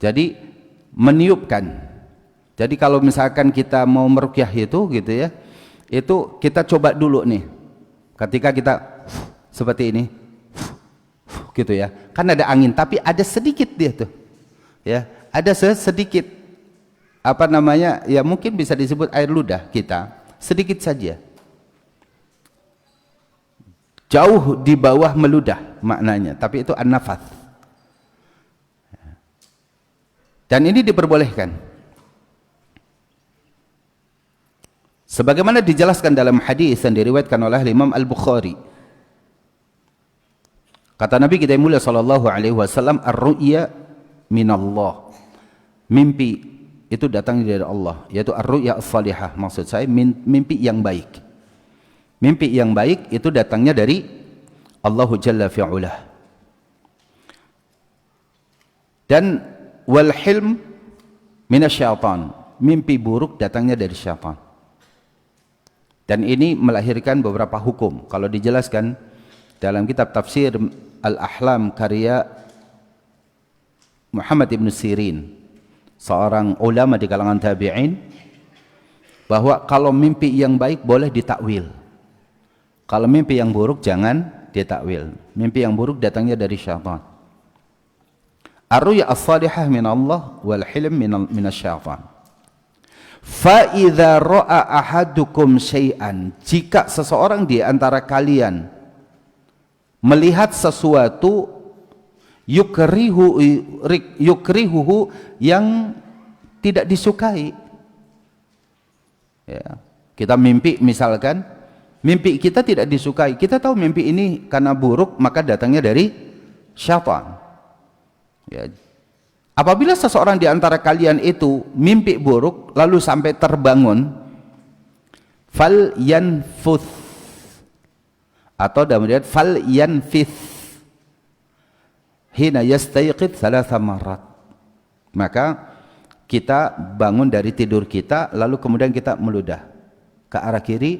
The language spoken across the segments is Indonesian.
Jadi meniupkan. Jadi kalau misalkan kita mau meruqyah itu gitu ya, itu kita coba dulu nih. Ketika kita seperti ini gitu ya, kan ada angin tapi ada sedikit dia tuh ya, ada sedikit apa namanya ya, mungkin bisa disebut air ludah kita, sedikit saja, jauh di bawah meludah maknanya, tapi itu an-nafath. Dan ini diperbolehkan sebagaimana dijelaskan dalam hadis yang diriwayatkan oleh Imam Al-Bukhari. Kata Nabi kita yang mulia sallallahu alaihi wasallam, ar-ru'ya minallah. Mimpi itu datangnya dari Allah, yaitu ar-ru'ya as-salihah. Maksud saya mimpi yang baik. Mimpi yang baik itu datangnya dari Allah Jalla fi'ulah. Dan wal hilm minasyaitan. Mimpi buruk datangnya dari syaitan. Dan ini melahirkan beberapa hukum. Kalau dijelaskan dalam kitab tafsir Al-Ahlam karya Muhammad ibn Sirin, seorang ulama di kalangan tabi'in, bahwa kalau mimpi yang baik boleh ditakwil, kalau mimpi yang buruk jangan ditakwil. Mimpi yang buruk datangnya dari syaitan. Ar-ru'ya as-salihah min Allah wal hilm min asy-syaitan. Fa idza ra'a ahadukum syai'an, jika seseorang di antara kalian melihat sesuatu yukrihuhu yang tidak disukai ya, kita mimpi misalkan, mimpi kita tidak disukai, kita tahu mimpi ini karena buruk maka datangnya dari syaitan ya. Apabila seseorang di antara kalian itu mimpi buruk lalu sampai terbangun, fal yanfuth, atau dalam riwayat fal yanfith hina yastayqid thalatha marrat, maka kita bangun dari tidur kita lalu kemudian kita meludah ke arah kiri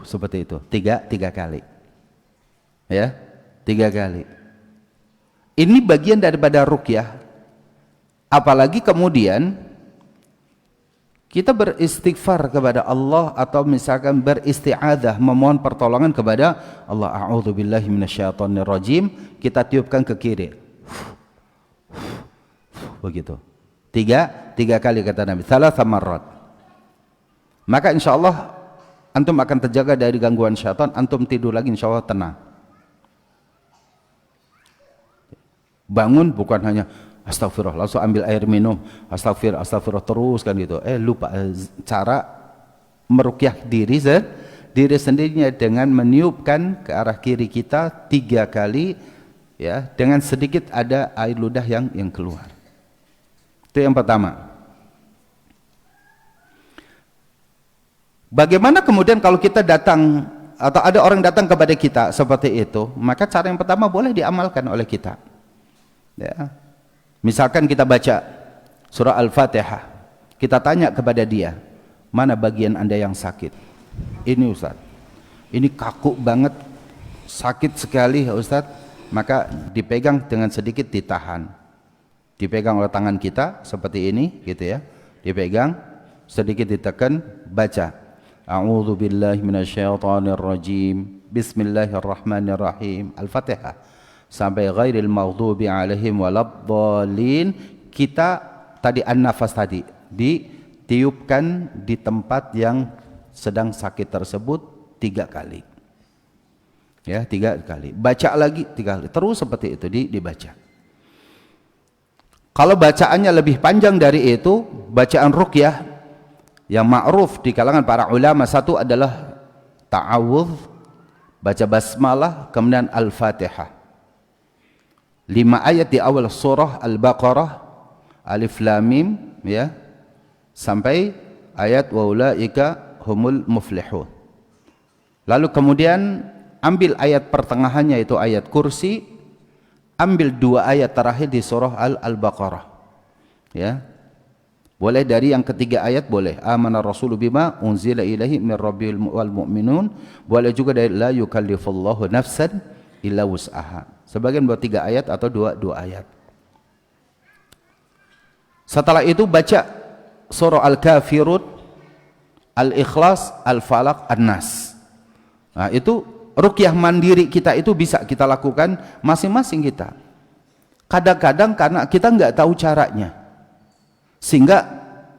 seperti itu tiga kali ya, 3 kali. Ini bagian daripada ruqyah. Apalagi kemudian kita beristighfar kepada Allah atau misalkan beristi'adzah, memohon pertolongan kepada Allah. A'udzubillahi minasyaitonirrajim, kita tiupkan ke kiri. Begitu. Tiga kali kata Nabi. Thalatha marrat. Maka insyaallah antum akan terjaga dari gangguan syaitan, antum tidur lagi insyaallah tenang. Bangun bukan hanya astagfirullah, langsung ambil air minum, astagfirullah terus kan gitu. Lupa cara meruqyah diri sendirinya dengan meniupkan ke arah kiri kita 3 kali ya, dengan sedikit ada air ludah yang keluar. Itu yang pertama. Bagaimana kemudian kalau kita datang atau ada orang datang kepada kita seperti itu, maka cara yang pertama boleh diamalkan oleh kita. Ya. Misalkan kita baca surah Al-Fatihah, kita tanya kepada dia, mana bagian Anda yang sakit? Ini Ustaz, ini kaku banget, sakit sekali ya Ustaz. Maka dipegang dengan sedikit ditahan, dipegang oleh tangan kita seperti ini gitu ya, dipegang sedikit ditekan, baca A'udzu billahi minasyaitonir rajim, bismillahirrahmanirrahim, Al-Fatihah sampai ghairil maghdubi alaihim waladdallin. Kita tadi an-nafas tadi ditiupkan di tempat yang sedang sakit tersebut 3 kali ya, 3 kali, baca lagi 3 kali, terus seperti itu dibaca. Kalau bacaannya lebih panjang dari itu, bacaan ruqyah yang ma'ruf di kalangan para ulama, satu adalah ta'awudz, baca basmalah, kemudian Al-Fatihah 5 ayat di awal surah Al-Baqarah, Alif Lam Mim ya, sampai ayat wa ulaika humul muflihun. Lalu kemudian ambil ayat pertengahannya itu ayat kursi, ambil 2 ayat terakhir di surah Al-Baqarah ya. Boleh dari yang ketiga ayat, boleh amana rasulu bima unzila ilaihi min rabbil wal mu'minun, boleh juga dari la yukallifullahu nafsan illa wus'aha. Sebagian buat 3 ayat atau 2 ayat. Setelah itu baca surah Al-Kafirun, Al-Ikhlas, Al-Falaq, An-Nas. Nah, itu ruqyah mandiri kita itu bisa kita lakukan masing-masing kita. Kadang-kadang karena kita nggak tahu caranya, sehingga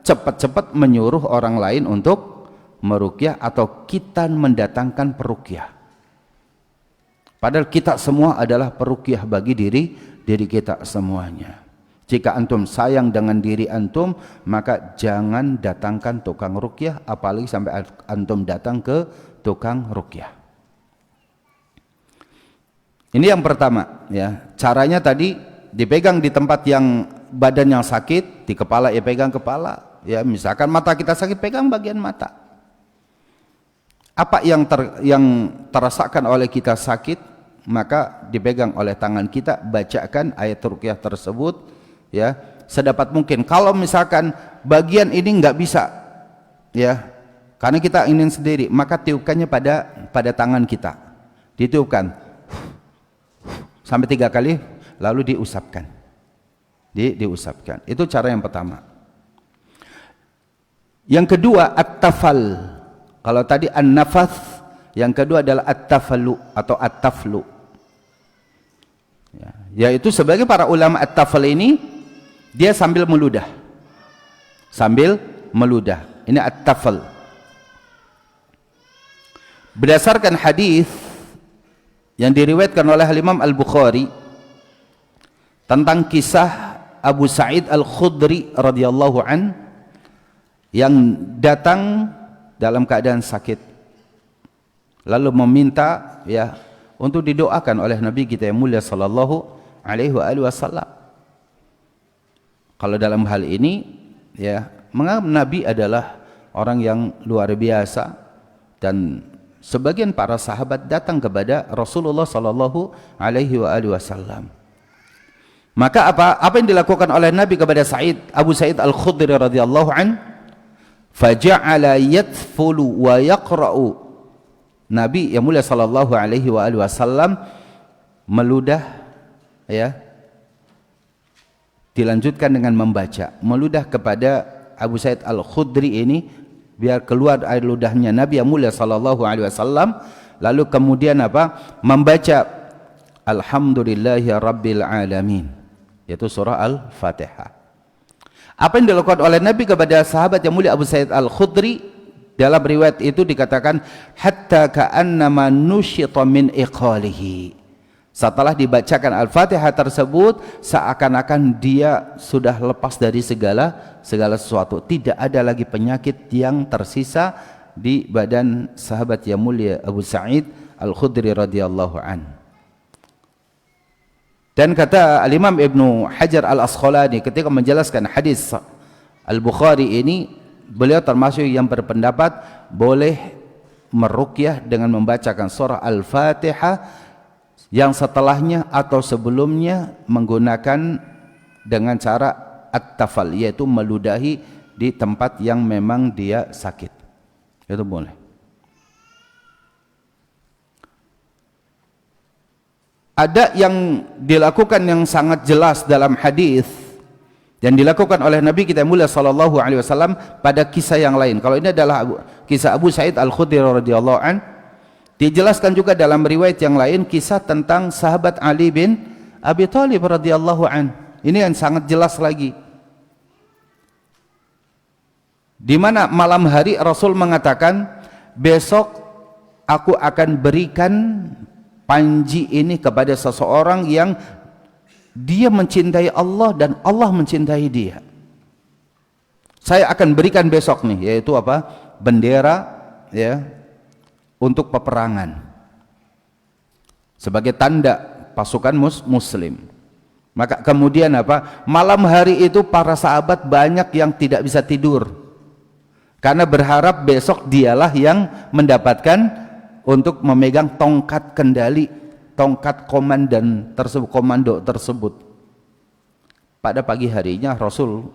cepat-cepat menyuruh orang lain untuk meruqyah atau kita mendatangkan peruqyah. Padahal kita semua adalah peruqyah bagi diri kita semuanya. Jika antum sayang dengan diri antum, maka jangan datangkan tukang ruqyah, apalagi sampai antum datang ke tukang ruqyah. Ini yang pertama, ya. Caranya tadi dipegang di tempat yang badan yang sakit, di kepala ya pegang kepala, ya. Misalkan mata kita sakit, pegang bagian mata. Apa yang terasakan oleh kita sakit, maka dipegang oleh tangan kita, bacakan ayat ruqyah tersebut, ya, sedapat mungkin. Kalau misalkan bagian ini nggak bisa, ya, karena kita ingin sendiri, maka tiupkannya pada tangan kita, ditiupkan sampai 3 kali, lalu diusapkan, diusapkan. Itu cara yang pertama. Yang kedua, at-tafal. Kalau tadi an-nafath, yang kedua adalah at-tafalu atau at-taflu, ya, yaitu sebagai para ulama at-tafal ini, dia sambil meludah, ini at-tafal. Berdasarkan hadis yang diriwayatkan oleh Imam Al-Bukhari tentang kisah Abu Sa'id Al-Khudri radhiyallahu an yang datang dalam keadaan sakit, lalu meminta, ya, untuk didoakan oleh Nabi kita yang mulia sallallahu alaihi wasallam. Kalau dalam hal ini, ya, menganggap Nabi adalah orang yang luar biasa, dan sebagian para sahabat datang kepada Rasulullah sallallahu alaihi wasallam. Maka apa yang dilakukan oleh Nabi kepada Abu Sa'id Al-Khudri radhiyallahu an? Faja'ala yatfulu wa yaqra'u. Nabi yang mulia sallallahu alaihi wasallam meludah, ya, dilanjutkan dengan membaca, meludah kepada Abu Sa'id Al-Khudri ini biar keluar air ludahnya Nabi yang mulia sallallahu alaihi wasallam, lalu kemudian membaca Alhamdulillahi Rabbil Alamin, yaitu surah Al-Fatihah. Apa yang dilakukan oleh Nabi kepada sahabat yang mulia Abu Sa'id Al-Khudri, dalam riwayat itu dikatakan hatta ka'annama nusyita min iqalihi. Setelah dibacakan Al-Fatihah tersebut, seakan-akan dia sudah lepas dari segala sesuatu. Tidak ada lagi penyakit yang tersisa di badan sahabat yang mulia Abu Sa'id Al-Khudri radhiyallahu an. Dan kata Al-Imam Ibnu Hajar Al-Asqalani ketika menjelaskan hadis Al-Bukhari ini, beliau termasuk yang berpendapat boleh meruqyah dengan membacakan surah Al-Fatihah yang setelahnya atau sebelumnya menggunakan dengan cara at-tafal, yaitu meludahi di tempat yang memang dia sakit. Itu boleh. Ada yang dilakukan yang sangat jelas dalam hadis yang dilakukan oleh Nabi kita mulia sallallahu alaihi wasallam pada kisah yang lain. Kalau ini adalah kisah Abu Sa'id Al-Khudri radhiyallahu an, dijelaskan juga dalam riwayat yang lain kisah tentang sahabat Ali bin Abi Thalib radhiyallahu an. Ini yang sangat jelas lagi, di mana malam hari Rasul mengatakan, besok aku akan berikan panji ini kepada seseorang yang dia mencintai Allah dan Allah mencintai dia. Saya akan berikan besok nih, yaitu bendera, ya, untuk peperangan sebagai tanda pasukan muslim. Maka kemudian malam hari itu para sahabat banyak yang tidak bisa tidur karena berharap besok dialah yang mendapatkan untuk memegang tongkat kendali, tongkat komando tersebut. Pada pagi harinya Rasul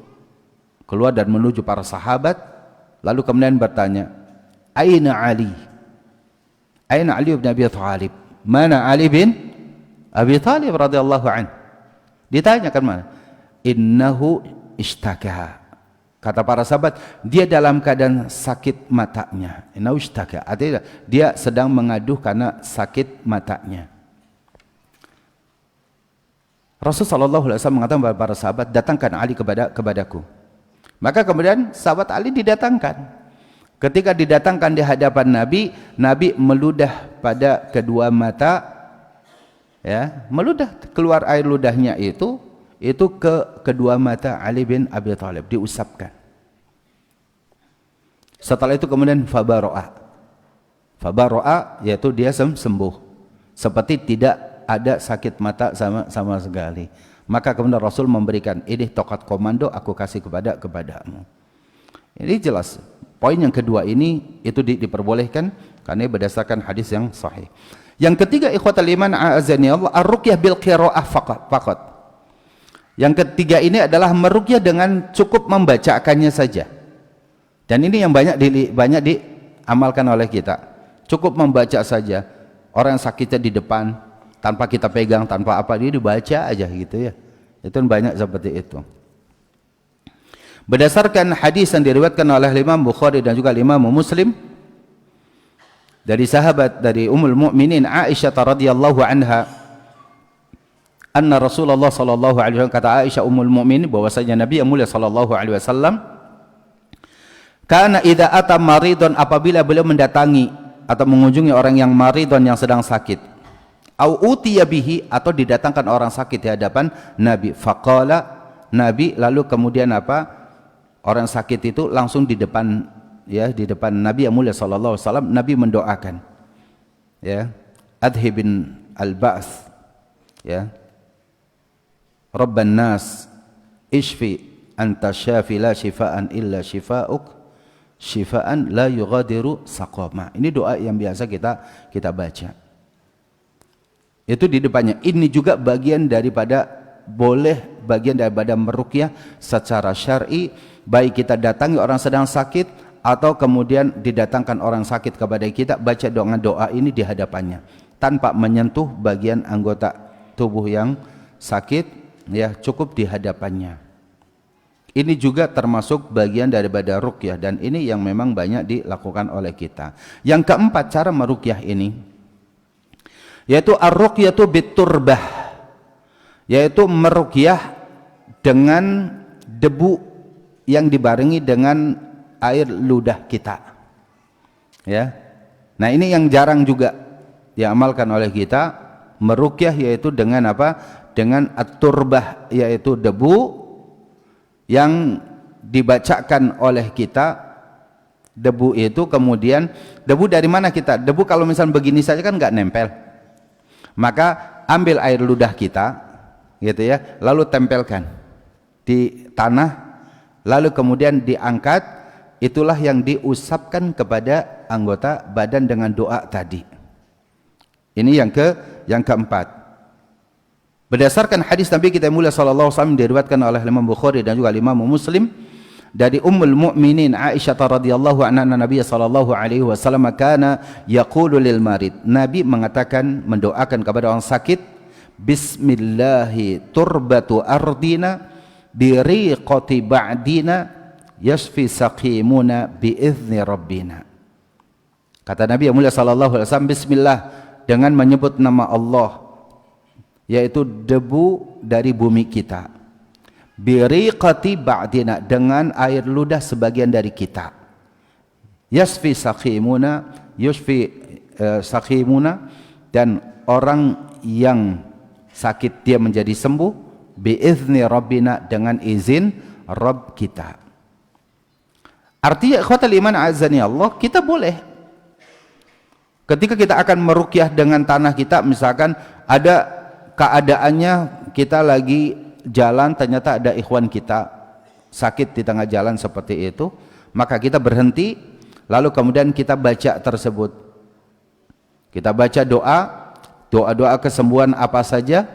keluar dan menuju para sahabat, lalu kemudian bertanya, Aina Ali? Aina Ali bin Abi Thalib? Mana Ali bin Abi Thalib radhiyallahu an? Ditanyakan mana? Innahu ishtaka. Kata para sahabat, dia dalam keadaan sakit matanya. Innahu ishtaka. Artinya dia sedang mengaduh karena sakit matanya. Rasulullah SAW mengatakan kepada para sahabat, datangkan Ali kepadaku. Maka kemudian sahabat Ali didatangkan. Ketika didatangkan di hadapan Nabi, Nabi meludah pada kedua mata, ya, meludah, keluar air ludahnya itu ke kedua mata Ali bin Abi Thalib, diusapkan. Setelah itu kemudian fabaro'a, yaitu dia sembuh, seperti tidak ada sakit mata sama sekali. Maka kemudian Rasul memberikan, ini tokat komando aku kasih kepadamu. Ini jelas. Poin yang kedua ini itu diperbolehkan karena berdasarkan hadis yang sahih. Yang ketiga, ikhwatal iman a'azani Allah, ar-ruqyah bil qiraah faqat. Yang ketiga ini adalah meruqyah dengan cukup membacakannya saja. Dan ini yang banyak diamalkan oleh kita. Cukup membaca saja. Orang sakitnya di depan, tanpa kita pegang, tanpa apa, dia dibaca aja gitu ya. Itu banyak seperti itu. Berdasarkan hadis yang diriwayatkan oleh Imam Bukhari dan juga Imam Muslim dari sahabat, dari Ummul Mukminin Aisyah radhiyallahu anha, anna Rasulullah sallallahu alaihi wasallam, kata Aisyah Ummul Mukminin bahwasanya Nabi yang mulia sallallahu alaihi wasallam, kana idza ata maridun, apabila beliau mendatangi atau mengunjungi orang yang maridun, yang sedang sakit, au utiya bihi, atau didatangkan orang sakit di hadapan Nabi, faqala, Nabi lalu kemudian apa, orang sakit itu langsung di depan, ya, di depan Nabi yang mulia sallallahu alaihi wasallam, Nabi mendoakan, ya, adhibin al-ba'th, ya, rabban nas ishfi anta syafi la shifaan illa shifa'uk shifaan la yughadiru saqama. Ini doa yang biasa kita baca. Itu di depannya. Ini juga bagian daripada meruqyah secara syar'i, baik kita datangi orang sedang sakit atau kemudian didatangkan orang sakit kepada kita, baca doa ini di hadapannya tanpa menyentuh bagian anggota tubuh yang sakit, ya, cukup di hadapannya. Ini juga termasuk bagian daripada ruqyah, dan ini yang memang banyak dilakukan oleh kita. Yang keempat, cara meruqyah ini yaitu ar-ruqyatu biturbah, yaitu meruqyah dengan debu yang dibarengi dengan air ludah kita, ya. Nah, ini yang jarang juga diamalkan oleh kita, meruqyah yaitu dengan apa? Dengan at-turbah, yaitu debu yang dibacakan oleh kita. Debu itu kemudian, debu dari mana kita? Debu kalau misalnya begini saja kan nggak nempel. Maka ambil air ludah kita, gitu ya, lalu tempelkan di tanah, lalu kemudian diangkat, itulah yang diusapkan kepada anggota badan dengan doa tadi. Ini yang keempat. Berdasarkan hadis Nabi kita mulia sallallahu alaihi wasallam diriwayatkan oleh Imam Bukhari dan juga Imam Muslim dari Ummul Mukminin Aisyah radhiyallahu anha, Nabi sallallahu alaihi wasallam kana yaqulu lil marid, Nabi mengatakan, mendoakan kepada orang sakit, bismillahi turbatu ardina biriqati ba'dina yashfi saqimuna biizni rabbina. Kata Nabi yang mulia sallallahu alaihi wasallam, bismillah, dengan menyebut nama Allah, yaitu debu dari bumi kita, biriqati ba'dina, dengan air ludah sebagian dari kita, yashfi saqimuna, dan orang yang sakit dia menjadi sembuh, biizni rabbina, dengan izin Rabb kita. Artinya ikhwatal iman azani Allah, kita boleh ketika kita akan meruqyah dengan tanah kita, misalkan ada keadaannya kita lagi jalan, ternyata ada ikhwan kita sakit di tengah jalan seperti itu, maka kita berhenti, lalu kemudian kita baca tersebut, kita baca doa kesembuhan apa saja,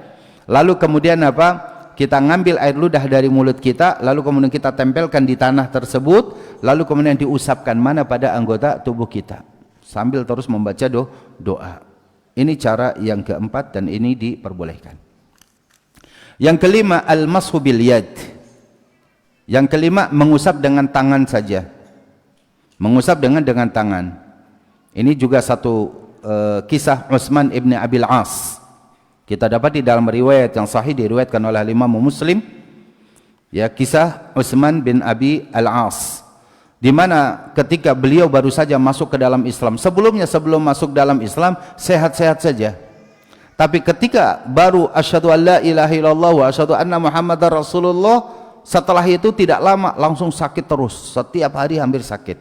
lalu kemudian apa, kita ngambil air ludah dari mulut kita, lalu kemudian kita tempelkan di tanah tersebut, lalu kemudian diusapkan mana pada anggota tubuh kita sambil terus membaca doa. Ini cara yang keempat dan ini diperbolehkan. Yang kelima, al-mashu bil yad, Yang kelima, mengusap dengan tangan saja. Mengusap dengan tangan. Ini juga satu kisah Utsman ibn Abil As. Kita dapat di dalam riwayat yang sahih diriwayatkan oleh Imam Muslim. Ya, kisah Utsman bin Abi Al-As, di mana ketika beliau baru saja masuk ke dalam Islam. Sebelumnya, sebelum masuk dalam Islam, sehat-sehat saja. Tapi ketika baru asyhadu an la ilaha illallah wa asyhadu anna Muhammadar Rasulullah, setelah itu tidak lama langsung sakit terus, setiap hari hampir sakit.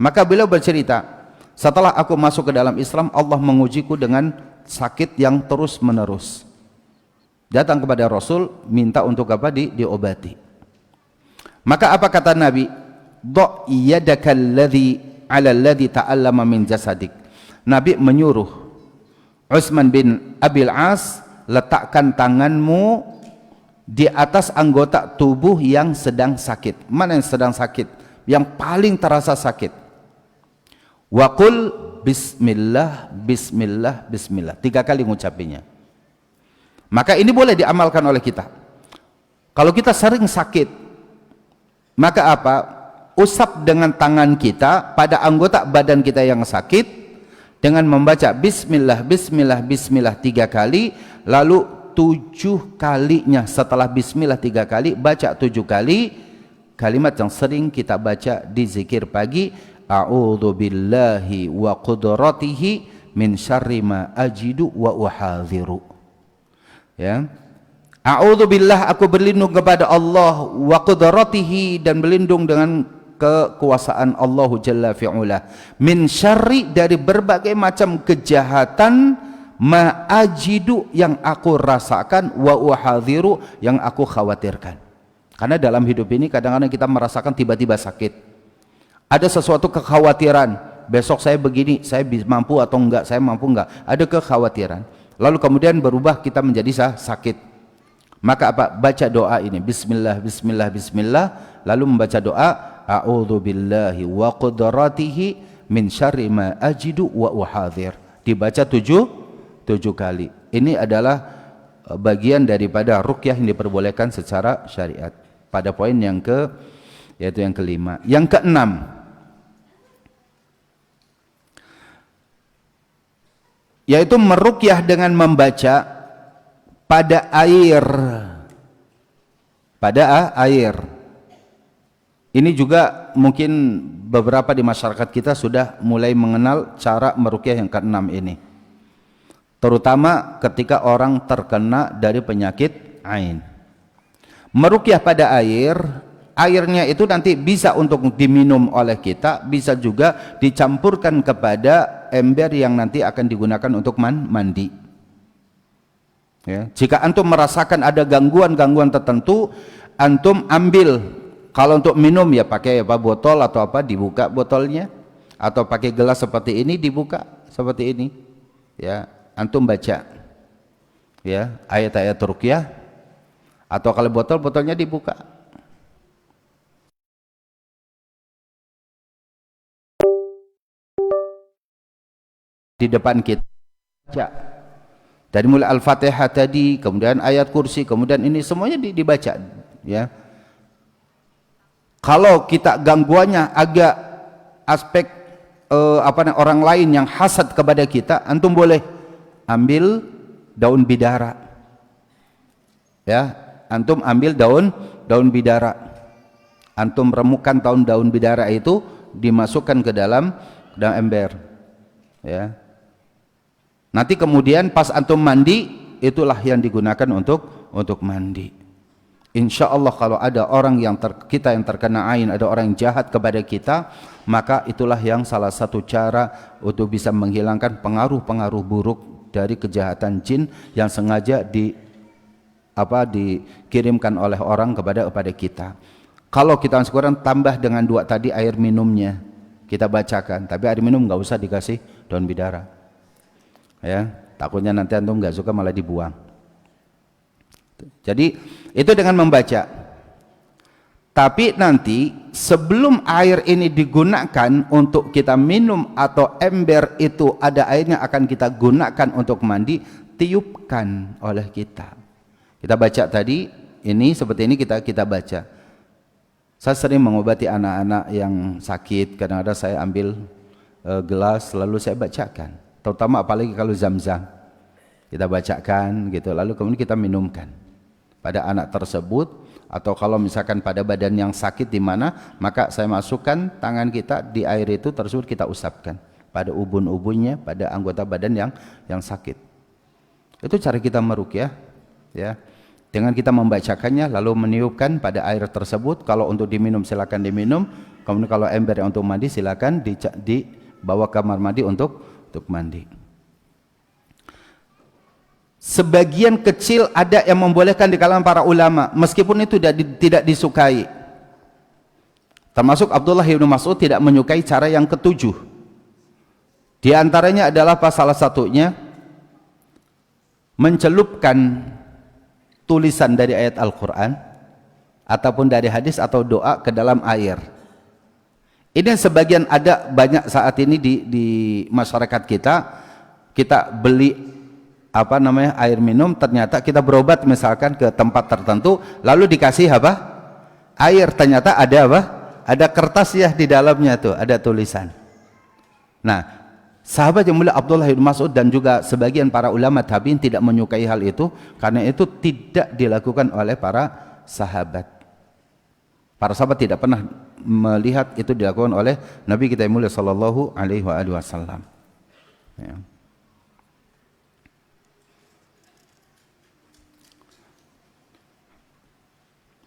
Maka beliau bercerita, setelah aku masuk ke dalam Islam, Allah mengujiku dengan sakit yang terus menerus. Datang kepada Rasul, minta untuk apa? Diobati. Maka apa kata Nabi? Do' yadaka alladhi ala alladhi ta'allama min jasadik. Nabi menyuruh Utsman bin Abil As, letakkan tanganmu di atas anggota tubuh yang sedang sakit. Mana yang sedang sakit? Yang paling terasa sakit. Wa qul bismillah, bismillah, bismillah. 3 kali ngucapinya. Maka ini boleh diamalkan oleh kita. Kalau kita sering sakit, maka apa? Usap dengan tangan kita pada anggota badan kita yang sakit dengan membaca bismillah, bismillah, bismillah 3 kali, lalu 7 kalinya setelah bismillah 3 kali, baca 7 kali kalimat yang sering kita baca di zikir pagi, a'udzu billahi wa qudratihi min syarri ma ajidu wa uhadhiru. Ya, a'udzu billah, aku berlindung kepada Allah, wa qudratihi, dan berlindung dengan kekuasaan Allah Jalla fi'ula, min syarri, dari berbagai macam kejahatan, ma ajidu, yang aku rasakan, wa uhadhiru, yang aku khawatirkan. Karena dalam hidup ini kadang-kadang kita merasakan tiba-tiba sakit, ada sesuatu kekhawatiran, besok saya begini, saya mampu atau enggak, saya mampu enggak, ada kekhawatiran, lalu kemudian berubah kita menjadi sakit. Maka apa? Baca doa ini, bismillah, bismillah, bismillah, lalu membaca doa a'udzu billahi wa qudratihi min syarri ma ajidu wa uhadhir, dibaca 7 kali. Ini adalah bagian daripada ruqyah yang diperbolehkan secara syariat. Pada poin yang yaitu yang kelima. Yang keenam, yaitu meruqyah dengan membaca pada air. Pada air. Ini juga mungkin beberapa di masyarakat kita sudah mulai mengenal cara meruqyah yang keenam ini. Terutama ketika orang terkena dari penyakit ain. Meruqyah pada air, airnya itu nanti bisa untuk diminum oleh kita, bisa juga dicampurkan kepada ember yang nanti akan digunakan untuk mandi. Ya, jika antum merasakan ada gangguan-gangguan tertentu, antum ambil. Kalau untuk minum ya pakai apa, botol atau apa, dibuka botolnya, atau pakai gelas seperti ini, dibuka seperti ini. Ya, antum baca ya ayat-ayat ruqyah, atau kalau botolnya dibuka. Di depan kita baca dari mulai Al-Fatihah tadi, kemudian ayat kursi, kemudian ini semuanya dibaca ya. Kalau kita gangguannya agak aspek orang lain yang hasad kepada kita, antum boleh ambil daun bidara. Ya, antum ambil daun bidara. Antum remukkan daun bidara itu, dimasukkan ke dalam ember. Ya. Nanti kemudian pas antum mandi, itulah yang digunakan untuk mandi. Insya Allah kalau ada orang yang kita yang terkena ain, ada orang yang jahat kepada kita, maka itulah yang salah satu cara untuk bisa menghilangkan pengaruh-pengaruh buruk dari kejahatan jin yang sengaja dikirimkan oleh orang kepada kita. Kalau kita sekarang tambah dengan 2 tadi air minumnya, kita bacakan, tapi air minum nggak usah dikasih daun bidara. Ya, takutnya nanti antum nggak suka malah dibuang. Jadi itu dengan membaca. Tapi nanti sebelum air ini digunakan untuk kita minum atau ember itu ada airnya akan kita gunakan untuk mandi, tiupkan oleh kita. Kita baca tadi ini seperti ini, kita baca. Saya sering mengobati anak-anak yang sakit. Kadang-kadang saya ambil gelas lalu saya bacakan, terutama apalagi kalau zam-zam kita bacakan gitu, lalu kemudian kita minumkan pada anak tersebut. Atau kalau misalkan pada badan yang sakit di mana, maka saya masukkan tangan kita di air itu tersebut, kita usapkan pada ubun-ubunnya, pada anggota badan yang sakit. Itu cara kita meruqyah, ya. Dengan kita membacakannya lalu meniupkan pada air tersebut. Kalau untuk diminum silakan diminum. Kemudian kalau ember yang untuk mandi silakan dibawa ke kamar mandi untuk mandi. Sebagian kecil ada yang membolehkan di kalangan para ulama, meskipun itu tidak disukai. Termasuk Abdullah bin Mas'ud tidak menyukai cara yang ketujuh. Di antaranya adalah salah satunya mencelupkan tulisan dari ayat Al-Quran ataupun dari hadis atau doa ke dalam air. Ini sebagian ada banyak saat ini di masyarakat kita. Kita beli air minum, ternyata kita berobat misalkan ke tempat tertentu, lalu dikasih air, ternyata ada kertas ya di dalamnya tuh, ada tulisan. Nah, sahabat yang mulia Abdullah bin Mas'ud dan juga sebagian para ulama tabi'in tidak menyukai hal itu, karena itu tidak dilakukan oleh para sahabat. Para sahabat tidak pernah melihat itu dilakukan oleh Nabi kita yang mulia sallallahu alaihi wasallam. Ya.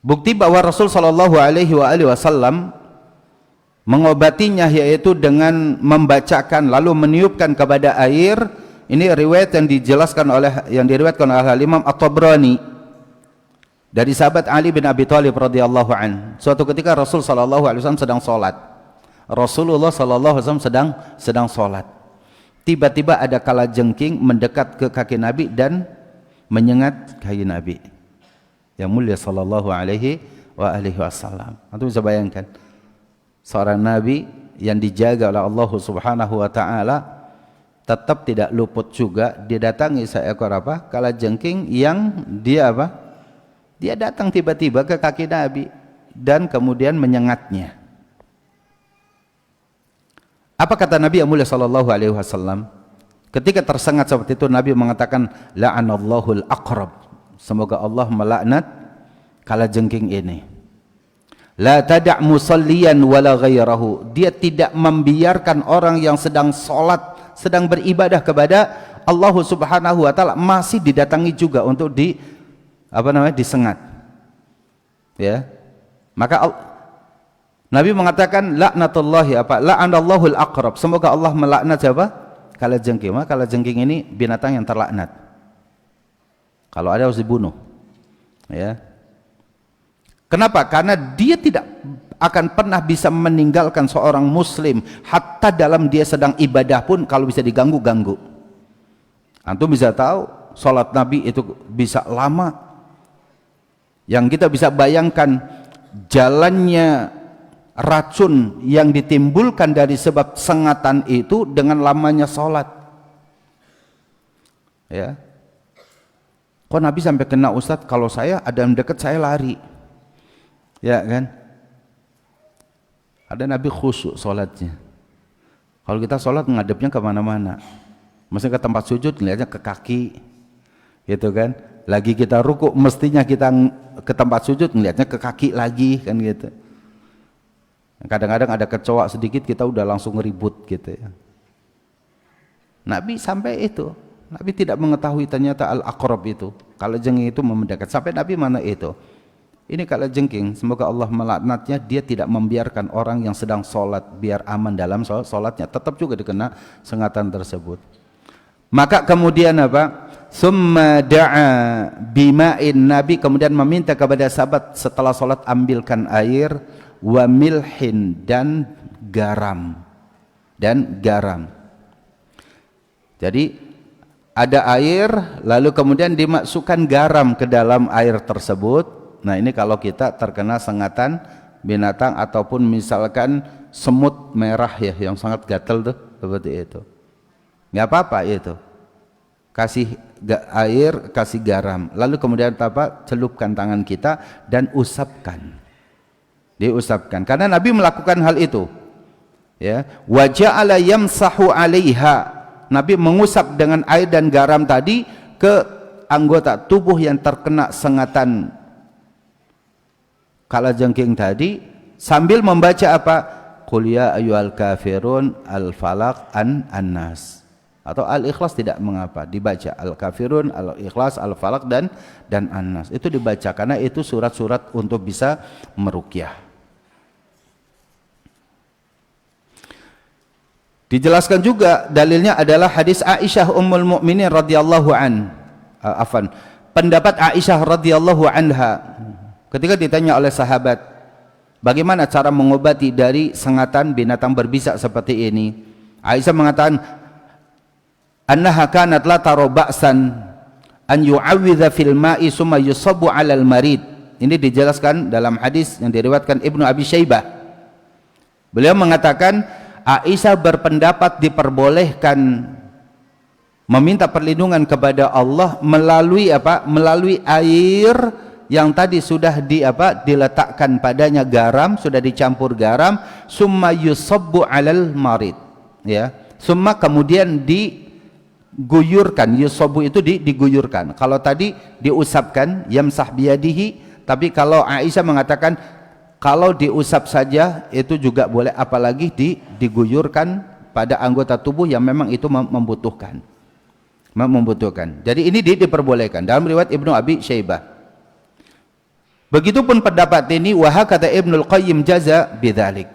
Bukti bahwa Rasul sallallahu alaihi wasallam mengobatinya yaitu dengan membacakan lalu meniupkan kepada air. Ini riwayat yang diriwayatkan oleh Imam At-Tabrani dari sahabat Ali bin Abi Thalib radhiyallahu an. Suatu ketika Rasul sallallahu alaihi wasallam sedang salat. Rasulullah sallallahu alaihi wasallam sedang salat. Tiba-tiba ada kalajengking mendekat ke kaki Nabi dan menyengat kaki Nabi yang mulia sallallahu alaihi wasallam. Antum bisa bayangkan seorang nabi yang dijaga oleh Allah Subhanahu wa taala tetap tidak luput juga didatangi seekor kalajengking yang dia dia datang tiba-tiba ke kaki Nabi dan kemudian menyengatnya. Apa kata Nabi yang mulia sallallahu alaihi wasallam? Ketika tersengat seperti itu, Nabi mengatakan la'anallahul aqrab. Semoga Allah melaknat kalajengking ini. La tada' musalliyan wala ghairahu. Dia tidak membiarkan orang yang sedang salat, sedang beribadah kepada Allah Subhanahu wa taala masih didatangi juga untuk disengat. Ya. Maka Nabi mengatakan laknatullahi la'anallahul aqrab. Semoga Allah melaknat siapa? Kalajengking. Maka kalajengking ini binatang yang terlaknat. Kalau ada harus dibunuh. Ya. Kenapa? Karena dia tidak akan pernah bisa meninggalkan seorang muslim hatta dalam dia sedang ibadah pun kalau bisa diganggu-ganggu. Antum bisa tahu salat Nabi itu bisa lama. Yang kita bisa bayangkan jalannya racun yang ditimbulkan dari sebab sengatan itu dengan lamanya salat. Ya. Kok Nabi sampai kena Ustadz? Kalau saya ada yang dekat saya lari, ya kan? Ada Nabi khusyuk sholatnya. Kalau kita sholat ngadepnya kemana-mana, maksudnya ke tempat sujud ngeliatnya ke kaki, gitu kan? Lagi kita ruku mestinya kita ke tempat sujud ngeliatnya ke kaki lagi, kan gitu. Kadang-kadang ada kecoa sedikit kita udah langsung ribut gitu ya. Nabi sampai itu. Nabi tidak mengetahui ternyata al-aqrab itu, kalajengking itu mendekat. Sampai Nabi mana itu? Ini kalajengking, semoga Allah melaknatnya. Dia tidak membiarkan orang yang sedang sholat biar aman dalam sholatnya, tetap juga dikena sengatan tersebut. Maka kemudian summa da'a bima'in. Nabi kemudian meminta kepada sahabat setelah sholat ambilkan air, wa milhin dan garam. Jadi ada air lalu kemudian dimasukkan garam ke dalam air tersebut. Nah, ini kalau kita terkena sengatan binatang ataupun misalkan semut merah ya yang sangat gatal tuh seperti itu, nggak apa-apa itu, kasih air, kasih garam, lalu kemudian celupkan tangan kita dan usapkan. Diusapkan. Karena Nabi melakukan hal itu. Ya, wa ja'ala yamsahu 'alaiha. Nabi mengusap dengan air dan garam tadi ke anggota tubuh yang terkena sengatan kalajengking tadi, sambil membaca apa? Qul ya ayyuhal kafirun, al-falaq, an-nas. Atau al-ikhlas tidak mengapa, dibaca al-kafirun, al-ikhlas, al-falaq dan an-nas. Itu dibaca karena itu surat-surat untuk bisa meruqyah. Dijelaskan juga dalilnya adalah hadis Aisyah Ummul Mukminin radhiyallahu pendapat Aisyah radhiyallahu anha ketika ditanya oleh sahabat, bagaimana cara mengobati dari sengatan binatang berbisa seperti ini? Aisyah mengatakan, annaha kanat la tara ba'san an yu'awwidha fil ma'i summa yusabu 'alal marid. Ini dijelaskan dalam hadis yang diriwayatkan Ibnu Abi Syaibah. Beliau mengatakan Aisyah berpendapat diperbolehkan meminta perlindungan kepada Allah melalui apa? Melalui air yang tadi sudah diletakkan padanya garam, sudah dicampur garam, summa yusabbu 'alal marid, ya. Summa kemudian diguyurkan, yusabu itu diguyurkan. Kalau tadi diusapkan, yamsah biyadihi, tapi kalau Aisyah mengatakan kalau diusap saja itu juga boleh, apalagi diguyurkan pada anggota tubuh yang memang itu membutuhkan. Jadi ini diperbolehkan dalam riwayat Ibnu Abi Syaibah. Begitupun pendapat ini, wa hakata Ibnul Qayyim jaza bidzalik.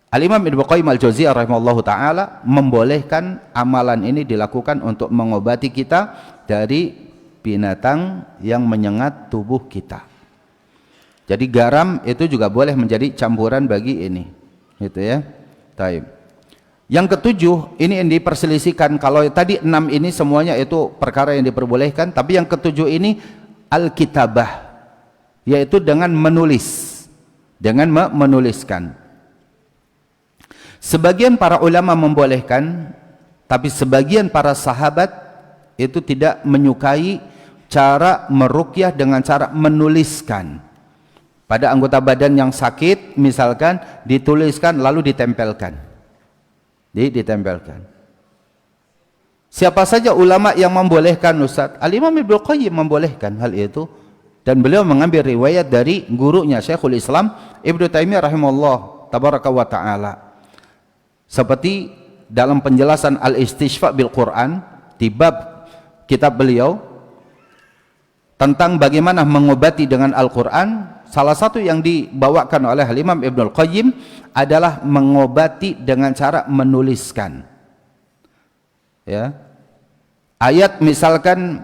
Al-Imam Ibnu Qayyim Al-Jauziyah rahimahullahu taala membolehkan amalan ini dilakukan untuk mengobati kita dari binatang yang menyengat tubuh kita. Jadi garam itu juga boleh menjadi campuran bagi ini, gitu ya. Taib. Yang ketujuh, ini yang diperselisihkan. Kalau tadi 6 ini semuanya itu perkara yang diperbolehkan, tapi yang ketujuh ini al-kitabah, yaitu dengan menulis, dengan menuliskan. Sebagian para ulama membolehkan, tapi sebagian para sahabat itu tidak menyukai cara meruqyah dengan cara menuliskan. Pada anggota badan yang sakit misalkan dituliskan lalu ditempelkan. Ditempelkan. Siapa saja ulama yang membolehkan, Ustaz? Al-Imam Ibnu Qayyim membolehkan hal itu, dan beliau mengambil riwayat dari gurunya Syekhul Islam Ibnu Taimiyah rahimahullah tabaraka wa taala. Seperti dalam penjelasan Al-Istishfa bil Quran di bab kitab beliau tentang bagaimana mengobati dengan Al-Quran, salah satu yang dibawakan oleh Imam Ibnul Qayyim adalah mengobati dengan cara menuliskan. Ya. Ayat misalkan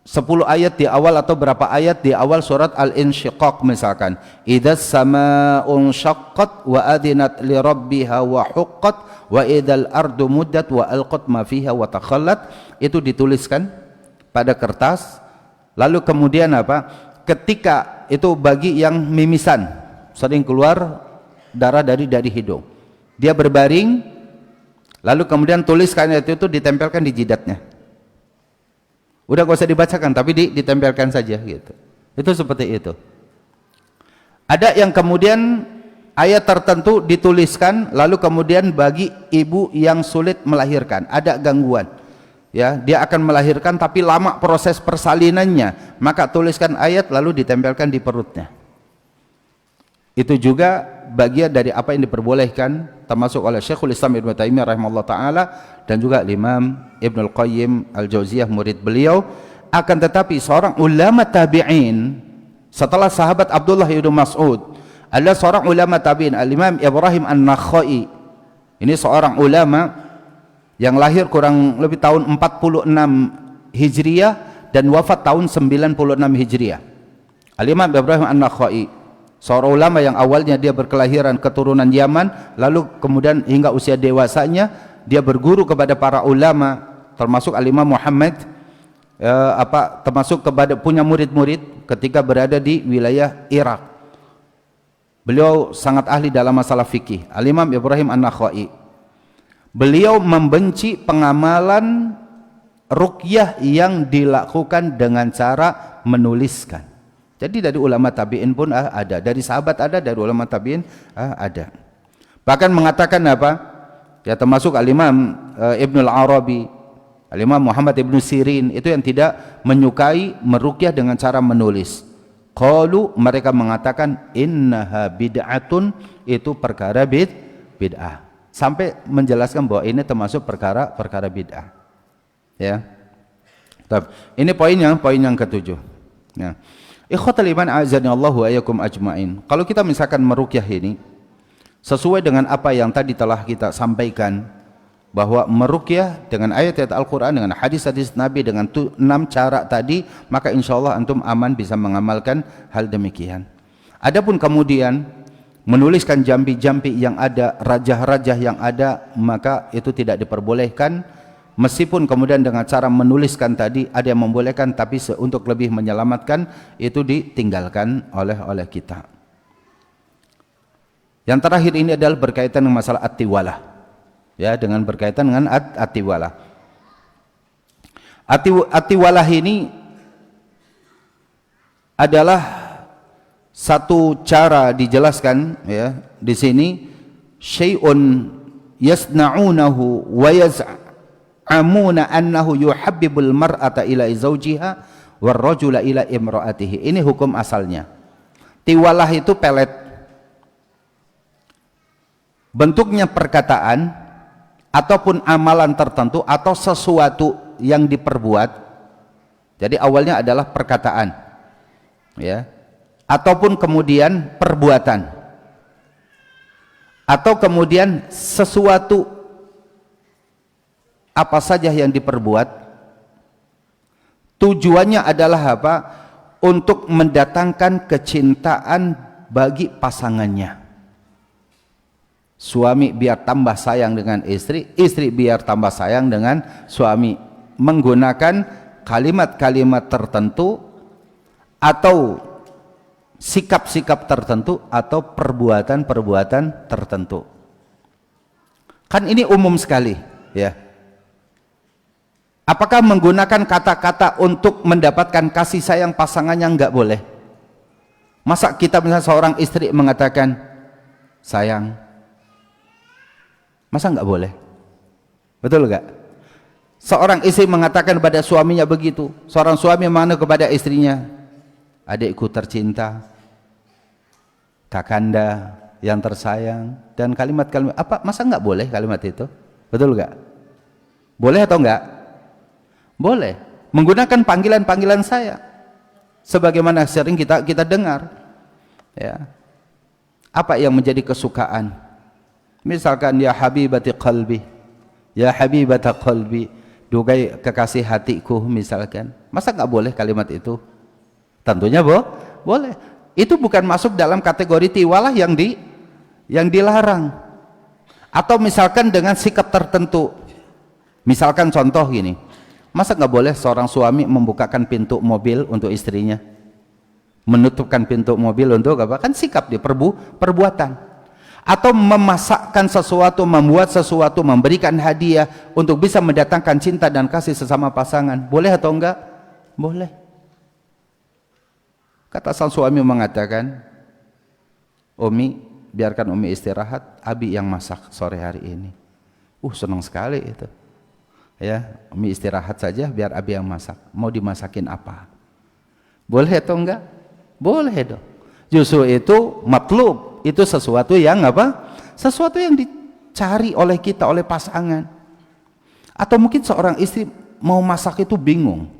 10 ayat di awal atau berapa ayat di awal surat Al-Insyiqaq misalkan, idzas samaa'un syaqqat wa adinat li rabbiha wa huqqat wa idzal ardu muddat wa alqat ma fiha wa takhallat, itu dituliskan pada kertas. Lalu kemudian apa? Ketika itu bagi yang mimisan, sering keluar darah dari hidung, dia berbaring, lalu kemudian tuliskan itu ditempelkan di jidatnya. Udah gak usah dibacakan, tapi ditempelkan saja gitu. Itu seperti itu. Ada yang kemudian ayat tertentu dituliskan, lalu kemudian bagi ibu yang sulit melahirkan, ada gangguan, ya, dia akan melahirkan tapi lama proses persalinannya, maka tuliskan ayat lalu ditempelkan di perutnya. Itu juga bagian dari apa yang diperbolehkan, termasuk oleh Syekhul Islam Ibnu Taimiyah rahimahullah taala dan juga Imam Ibnul Qayyim Al-Jauziyah murid beliau. Akan tetapi seorang ulama tabi'in setelah sahabat Abdullah bin Mas'ud adalah seorang ulama tabi'in, Al-Imam Ibrahim An-Nakhai. Ini seorang ulama yang lahir kurang lebih tahun 46 Hijriah dan wafat tahun 96 Hijriah. Al-Imam Ibrahim An-Nakhai, seorang ulama yang awalnya dia berkelahiran keturunan Yaman, lalu kemudian hingga usia dewasanya dia berguru kepada para ulama, termasuk Al-Imam Muhammad, termasuk kepada punya murid-murid ketika berada di wilayah Irak. Beliau sangat ahli dalam masalah fikih. Al-Imam Ibrahim An-Nakhai, beliau membenci pengamalan ruqyah yang dilakukan dengan cara menuliskan. Jadi dari ulama tabi'in pun ada, dari sahabat ada, dari ulama tabi'in ada. Bahkan mengatakan apa? Ya termasuk Al-Imam Ibnul Arabi, Al-Imam Muhammad Ibn Sirin, itu yang tidak menyukai meruqyah dengan cara menulis. Qalu, mereka mengatakan innaha bid'atun, itu perkara bid'ah. Sampai menjelaskan bahwa ini termasuk perkara bid'ah. Ya. Ini poin yang ketujuh. Ya. Ikhwatal iman a'azani Allah wa iyyakum ajmain. Kalau kita misalkan meruqyah ini sesuai dengan apa yang tadi telah kita sampaikan, bahwa meruqyah dengan ayat-ayat Al-Quran, dengan hadis-hadis Nabi, dengan 6 cara tadi, maka insyaallah antum aman bisa mengamalkan hal demikian. Adapun kemudian menuliskan jampi-jampi yang ada, rajah-rajah yang ada, maka itu tidak diperbolehkan. Meskipun kemudian dengan cara menuliskan tadi ada yang membolehkan, tapi untuk lebih menyelamatkan itu ditinggalkan oleh kita. Yang terakhir ini adalah berkaitan dengan masalah at-tiwalah. Ya, dengan berkaitan dengan at-tiwalah. At-tiwalah ini adalah satu cara dijelaskan ya di sini, syai'un yasna'unahu wa yaz'amuna annahu yuhabbibul mar'ata ila zawjiha war rajula ila imra'atihi. Ini hukum asalnya. Tiwalah itu pelet. Bentuknya perkataan ataupun amalan tertentu atau sesuatu yang diperbuat. Jadi awalnya adalah perkataan, ya, ataupun kemudian perbuatan, atau kemudian sesuatu apa saja yang diperbuat. Tujuannya adalah apa? Untuk mendatangkan kecintaan bagi pasangannya. Suami biar tambah sayang dengan istri, istri biar tambah sayang dengan suami, menggunakan kalimat-kalimat tertentu atau sikap-sikap tertentu atau perbuatan-perbuatan tertentu. Kan ini umum sekali, ya. Apakah menggunakan kata-kata untuk mendapatkan kasih sayang pasangannya? Enggak boleh. Masa kita misalnya seorang istri mengatakan sayang, masa enggak boleh? Betul enggak? Seorang istri mengatakan kepada suaminya begitu, seorang suami mana kepada istrinya, adikku tercinta, kakanda yang tersayang, dan kalimat-kalimat apa, masa enggak boleh kalimat itu? Betul enggak? Boleh atau enggak? Boleh. Menggunakan panggilan-panggilan saya sebagaimana sering kita dengar, ya. Apa yang menjadi kesukaan? Misalkan ya habibati qalbi, ya habibata qalbi, dugai kekasih hatiku misalkan. Masa enggak boleh kalimat itu? Tentunya boleh. Itu bukan masuk dalam kategori tiwalah yang dilarang. Atau misalkan dengan sikap tertentu. Misalkan contoh gini. Masa enggak boleh seorang suami membukakan pintu mobil untuk istrinya? Menutupkan pintu mobil untuk apa? Kan sikap dia, perbuatan. Atau memasakkan sesuatu, membuat sesuatu, memberikan hadiah untuk bisa mendatangkan cinta dan kasih sesama pasangan. Boleh atau enggak? Boleh. Kata sang suami mengatakan, Umi, biarkan Umi istirahat, Abi yang masak sore hari ini. Senang sekali itu. Ya, Umi istirahat saja, biar Abi yang masak. Mau dimasakin apa? Boleh atau enggak? Boleh dong. Justru itu matlub. Itu sesuatu yang apa? Sesuatu yang dicari oleh kita, oleh pasangan. Atau mungkin seorang istri mau masak itu bingung.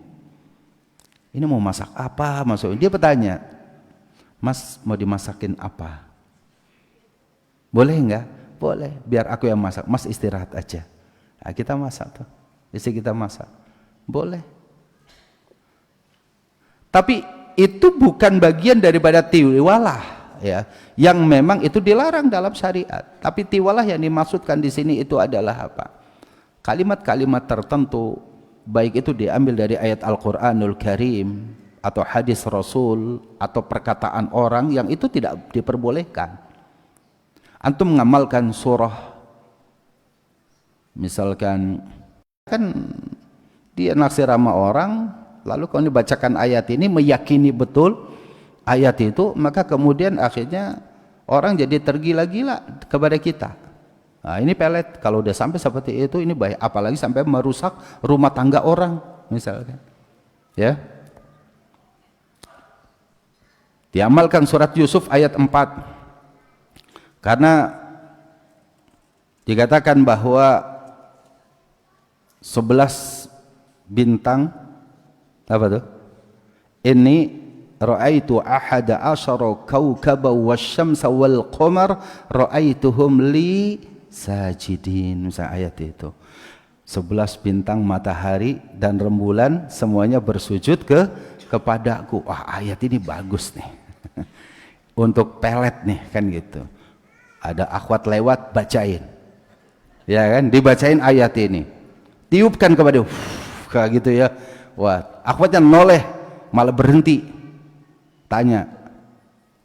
Ini mau masak apa maksudnya? Dia bertanya, Mas mau dimasakin apa? Boleh enggak? Boleh, biar aku yang masak. Mas istirahat aja. Nah, kita masak tuh. Istri kita masak. Boleh. Tapi itu bukan bagian daripada tiwalah. Ya, yang memang itu dilarang dalam syariat. Tapi tiwalah yang dimaksudkan di sini itu adalah apa? Kalimat-kalimat tertentu, baik itu diambil dari ayat Al-Qur'anul Karim atau hadis Rasul atau perkataan orang yang itu tidak diperbolehkan. Antum mengamalkan surah, misalkan kan dia naksir sama orang, lalu kalau dibacakan ayat ini meyakini betul ayat itu, maka kemudian akhirnya orang jadi tergila-gila kepada kita. Nah, ini pelet. Kalau udah sampai seperti itu, ini bahaya. Apalagi sampai merusak rumah tangga orang, misalkan. Ya. Diamalkan surat Yusuf ayat 4. Karena dikatakan bahwa 11 bintang apa tuh? Ini ra'aitu ahada asyara kaukaba wasyamsa wal qamar ra'aituhum li sajidin. Misalnya ayat itu. 11 bintang, matahari dan rembulan semuanya bersujud kepadaku. Wah, ayat ini bagus nih. Untuk pelet nih kan gitu. Ada akhwat lewat, bacain. Ya kan, dibacain ayat ini. Tiupkan kepada kayak gitu ya. Wah, akhwatnya noleh, malah berhenti. Tanya,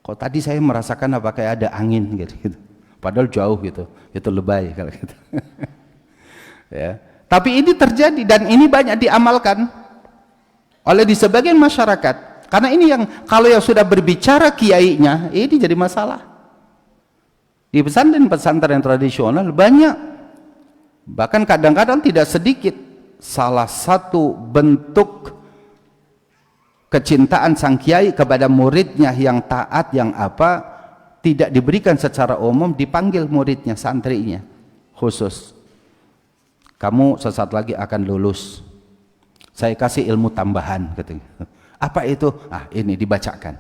kok tadi saya merasakan apa kayak ada angin gitu. Padahal jauh gitu. Itu lebay kalau gitu. Ya. Tapi ini terjadi dan ini banyak diamalkan oleh di sebagian masyarakat. Karena ini yang kalau yang sudah berbicara kiainya, ini jadi masalah. Di pesantren-pesantren tradisional banyak. Bahkan kadang-kadang tidak sedikit salah satu bentuk kecintaan sang kiai kepada muridnya yang taat, yang apa, tidak diberikan secara umum, dipanggil muridnya, santrinya khusus. Kamu sesaat lagi akan lulus. Saya kasih ilmu tambahan katanya. Apa itu? Ah, ini dibacakan.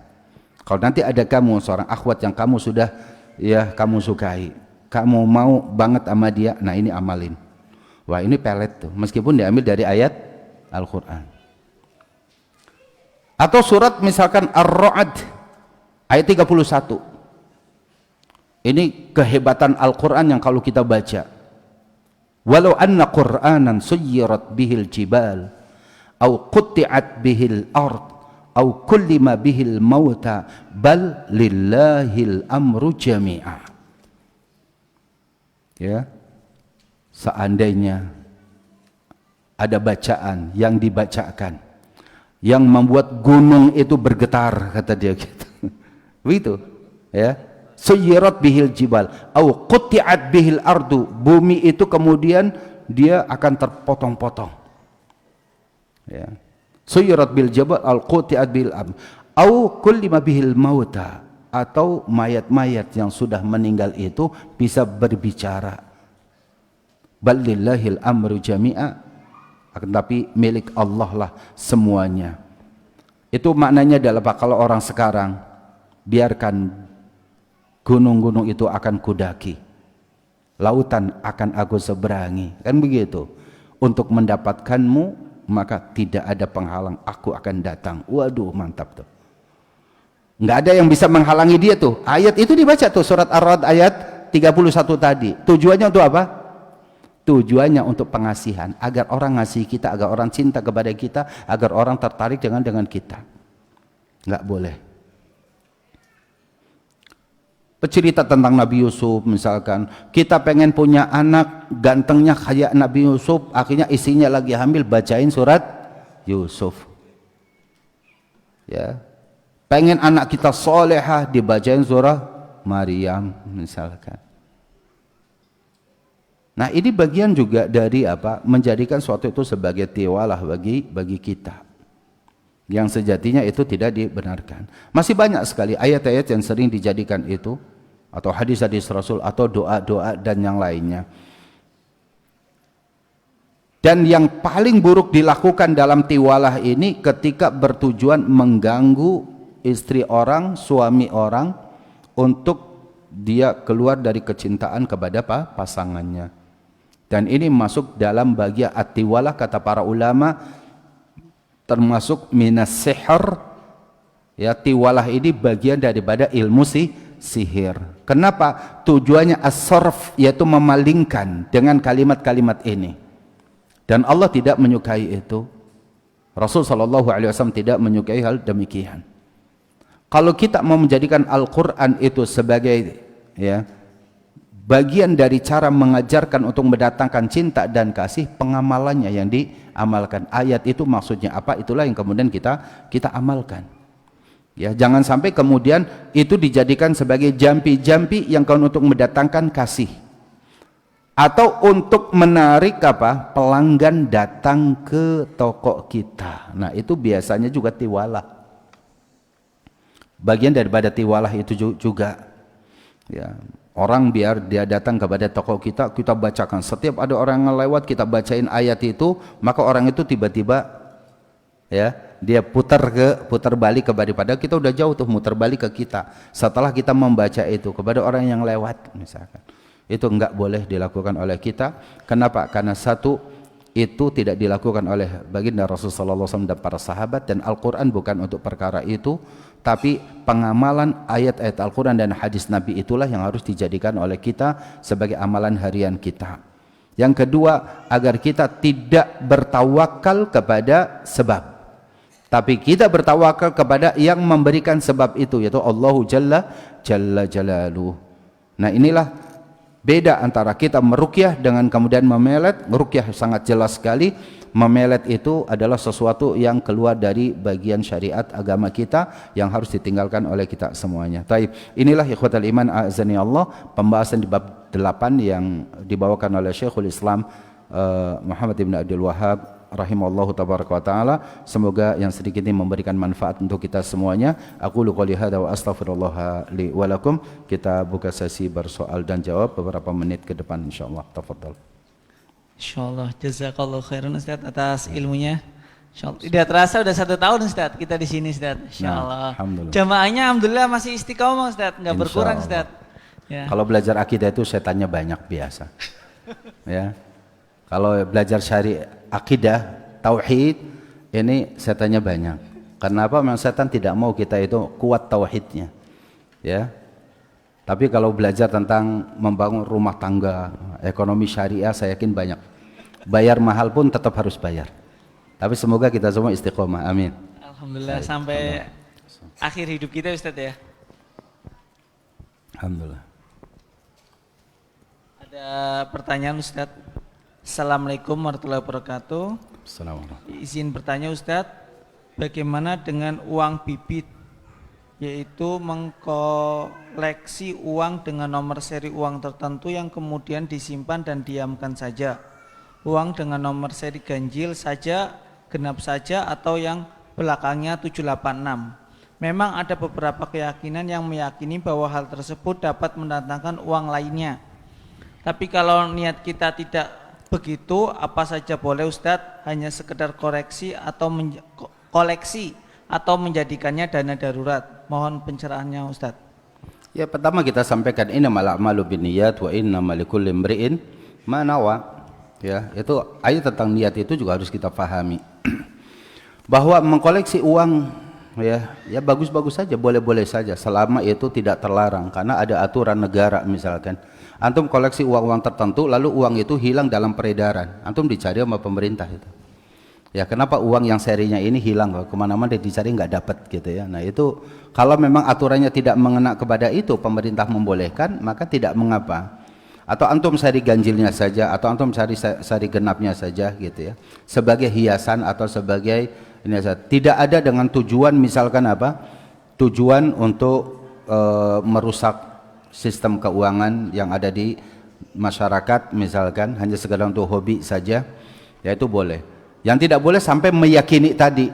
Kalau nanti ada kamu seorang akhwat yang kamu sudah ya kamu sukai, kamu mau banget sama dia, nah ini amalin. Wah, ini pelet tuh, meskipun diambil dari ayat Al-Quran. Atau surat misalkan Ar-Ra'd ayat 31. Ini kehebatan Al-Quran yang kalau kita baca. Walau anna Qur'anan suyyirat bihil jibal au qutti'at bihil ard au kullima bihil mauta bal lillahil amru jami'a. Ya, seandainya ada bacaan yang dibacakan yang membuat gunung itu bergetar, kata dia gitu. Begitu, ya. Suyyirat bihil jibal au qutti'at bihil ardu, bumi itu kemudian dia akan terpotong-potong. Ya. Suyyirat bil jabal al qutti'at bil am au kullima bihil mauta, atau mayat-mayat yang sudah meninggal itu bisa berbicara. Balillahil amru jami'a, akan tapi milik Allah lah semuanya. Itu maknanya adalah kalau orang sekarang biarkan gunung-gunung itu akan kudaki, lautan akan aku seberangi, kan begitu. Untuk mendapatkanmu maka tidak ada penghalang, aku akan datang. Waduh, mantap tuh. Nggak ada yang bisa menghalangi dia tuh. Ayat itu dibaca tuh, surat Ar-Ra'd ayat 31 tadi. Tujuannya untuk apa? Tujuannya untuk pengasihan, agar orang ngasih kita, agar orang cinta kepada kita, agar orang tertarik dengan kita. Nggak boleh. Cerita tentang Nabi Yusuf misalkan, kita pengen punya anak gantengnya kayak Nabi Yusuf, akhirnya istrinya lagi hamil, bacain surat Yusuf. Ya, pengen anak kita solehah, dibacain surah Maryam misalkan. Nah, ini bagian juga dari apa? Menjadikan suatu itu sebagai tiwalah bagi kita, yang sejatinya itu tidak dibenarkan. Masih banyak sekali ayat-ayat yang sering dijadikan itu, atau hadis-hadis Rasul, atau doa-doa dan yang lainnya. Dan yang paling buruk dilakukan dalam tiwalah ini ketika bertujuan mengganggu istri orang, suami orang, untuk dia keluar dari kecintaan kepada pasangannya. Dan ini masuk dalam bagian at-tiwalah, kata para ulama, termasuk minas sihr. Ya, tiwalah ini bagian daripada ilmu sihir. Kenapa? Tujuannya as-sarf, yaitu memalingkan dengan kalimat-kalimat ini. Dan Allah tidak menyukai itu. Rasul SAW tidak menyukai hal demikian. Kalau kita mau menjadikan Al-Quran itu sebagai ya bagian dari cara mengajarkan untuk mendatangkan cinta dan kasih, pengamalannya yang diamalkan. Ayat itu maksudnya apa, itulah yang kemudian kita amalkan. Ya, jangan sampai kemudian itu dijadikan sebagai jampi-jampi yang kau untuk mendatangkan kasih atau untuk menarik apa? Pelanggan datang ke toko kita. Nah, itu biasanya juga tiwalah. Bagian daripada tiwalah itu juga. Ya, orang biar dia datang kepada toko kita, kita bacakan. Setiap ada orang yang lewat, kita bacain ayat itu, maka orang itu tiba-tiba ya, dia putar balik kepada kita, udah jauh tuh muter balik ke kita setelah kita membaca itu kepada orang yang lewat misalkan. Itu enggak boleh dilakukan oleh kita. Kenapa? Karena satu, itu tidak dilakukan oleh baginda Rasulullah SAW dan para sahabat, dan Al-Quran bukan untuk perkara itu, tapi pengamalan ayat-ayat Al-Quran dan hadis Nabi itulah yang harus dijadikan oleh kita sebagai amalan harian kita. Yang kedua, agar kita tidak bertawakal kepada sebab, tapi kita bertawakal kepada yang memberikan sebab itu, yaitu Allahu Jalla Jalaluhu. Nah, inilah beda antara kita meruqyah dengan kemudian memelet. Meruqyah sangat jelas sekali, memelet itu adalah sesuatu yang keluar dari bagian syariat agama kita yang harus ditinggalkan oleh kita semuanya. Taib. Inilah ikhwatal iman a'azani Allah, pembahasan di bab 8 yang dibawakan oleh Syekhul Islam Muhammad ibn Abdul Wahhab rahimallahu tabaraka wa taala. Semoga yang sedikit ini memberikan manfaat untuk kita semuanya. Aku qouli hadza wa astaghfirullah li wa lakum. Kita buka sesi bersoal dan jawab beberapa menit ke depan insyaallah. Tafadhal. Insyaallah, jazakallahu khairan Ustaz atas ilmunya. Insyaallah. Tidak terasa udah 1 tahun Ustaz kita di sini Ustaz. Insyaallah. Alhamdulillah. Jamaahnya alhamdulillah masih istiqomah Ustaz, enggak berkurang Ustaz. Ya. Kalau belajar akidah itu setannya banyak biasa. Ya. Kalau belajar akidah, tauhid, ini setannya banyak. Kenapa? Memang setan tidak mau kita itu kuat tauhidnya. Ya. Tapi kalau belajar tentang membangun rumah tangga, ekonomi syariah, saya yakin banyak. Bayar mahal pun tetap harus bayar. Tapi semoga kita semua istiqomah. Amin. Alhamdulillah sampai akhir hidup kita Ustaz ya. Alhamdulillah. Ada pertanyaan Ustaz. Assalamualaikum warahmatullahi wabarakatuh. Assalamualaikum. Izin bertanya Ustadz, bagaimana dengan uang bibit, yaitu mengkoleksi uang dengan nomor seri uang tertentu yang kemudian disimpan dan diamkan saja. Uang dengan nomor seri ganjil saja, genap saja, atau yang belakangnya 786. Memang ada beberapa keyakinan yang meyakini bahwa hal tersebut dapat mendatangkan uang lainnya. Tapi kalau niat kita tidak begitu, apa saja boleh Ustadz, hanya sekedar koleksi atau menjadikannya dana darurat. Mohon pencerahannya Ustadz. Ya, pertama kita sampaikan innamal a'malu binniyat wa innamal likulli imri'in ma nawa. Ya, itu ayat tentang niat itu juga harus kita pahami. Bahwa mengkoleksi uang ya bagus-bagus saja, boleh-boleh saja selama itu tidak terlarang, karena ada aturan negara. Misalkan antum koleksi uang-uang tertentu, lalu uang itu hilang dalam peredaran, antum dicari sama pemerintah itu. Ya, kenapa uang yang serinya ini hilang, kemana-mana dicari nggak dapat gitu ya. Nah, itu kalau memang aturannya tidak mengena kepada itu, pemerintah membolehkan, maka tidak mengapa. Atau antum cari ganjilnya saja, atau antum cari genapnya saja gitu ya, sebagai hiasan atau sebagai ini saja. Tidak ada dengan tujuan misalkan apa? Tujuan untuk merusak sistem keuangan yang ada di masyarakat, misalkan hanya sekedar untuk hobi saja, ya itu boleh. Yang tidak boleh sampai meyakini tadi,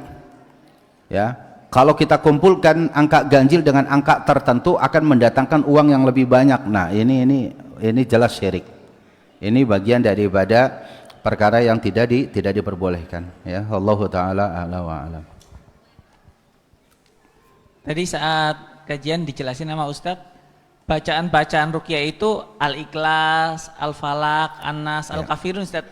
ya, kalau kita kumpulkan angka ganjil dengan angka tertentu akan mendatangkan uang yang lebih banyak. Nah, ini jelas syirik. Ini bagian daripada perkara yang tidak diperbolehkan. Ya, Allahu taala a'la wa a'lam. Tadi saat kajian dijelasin sama Ustadz, bacaan-bacaan ruqyah itu Al-Ikhlas, Al-Falaq, An-Nas, Al-Kafirun Ustaz,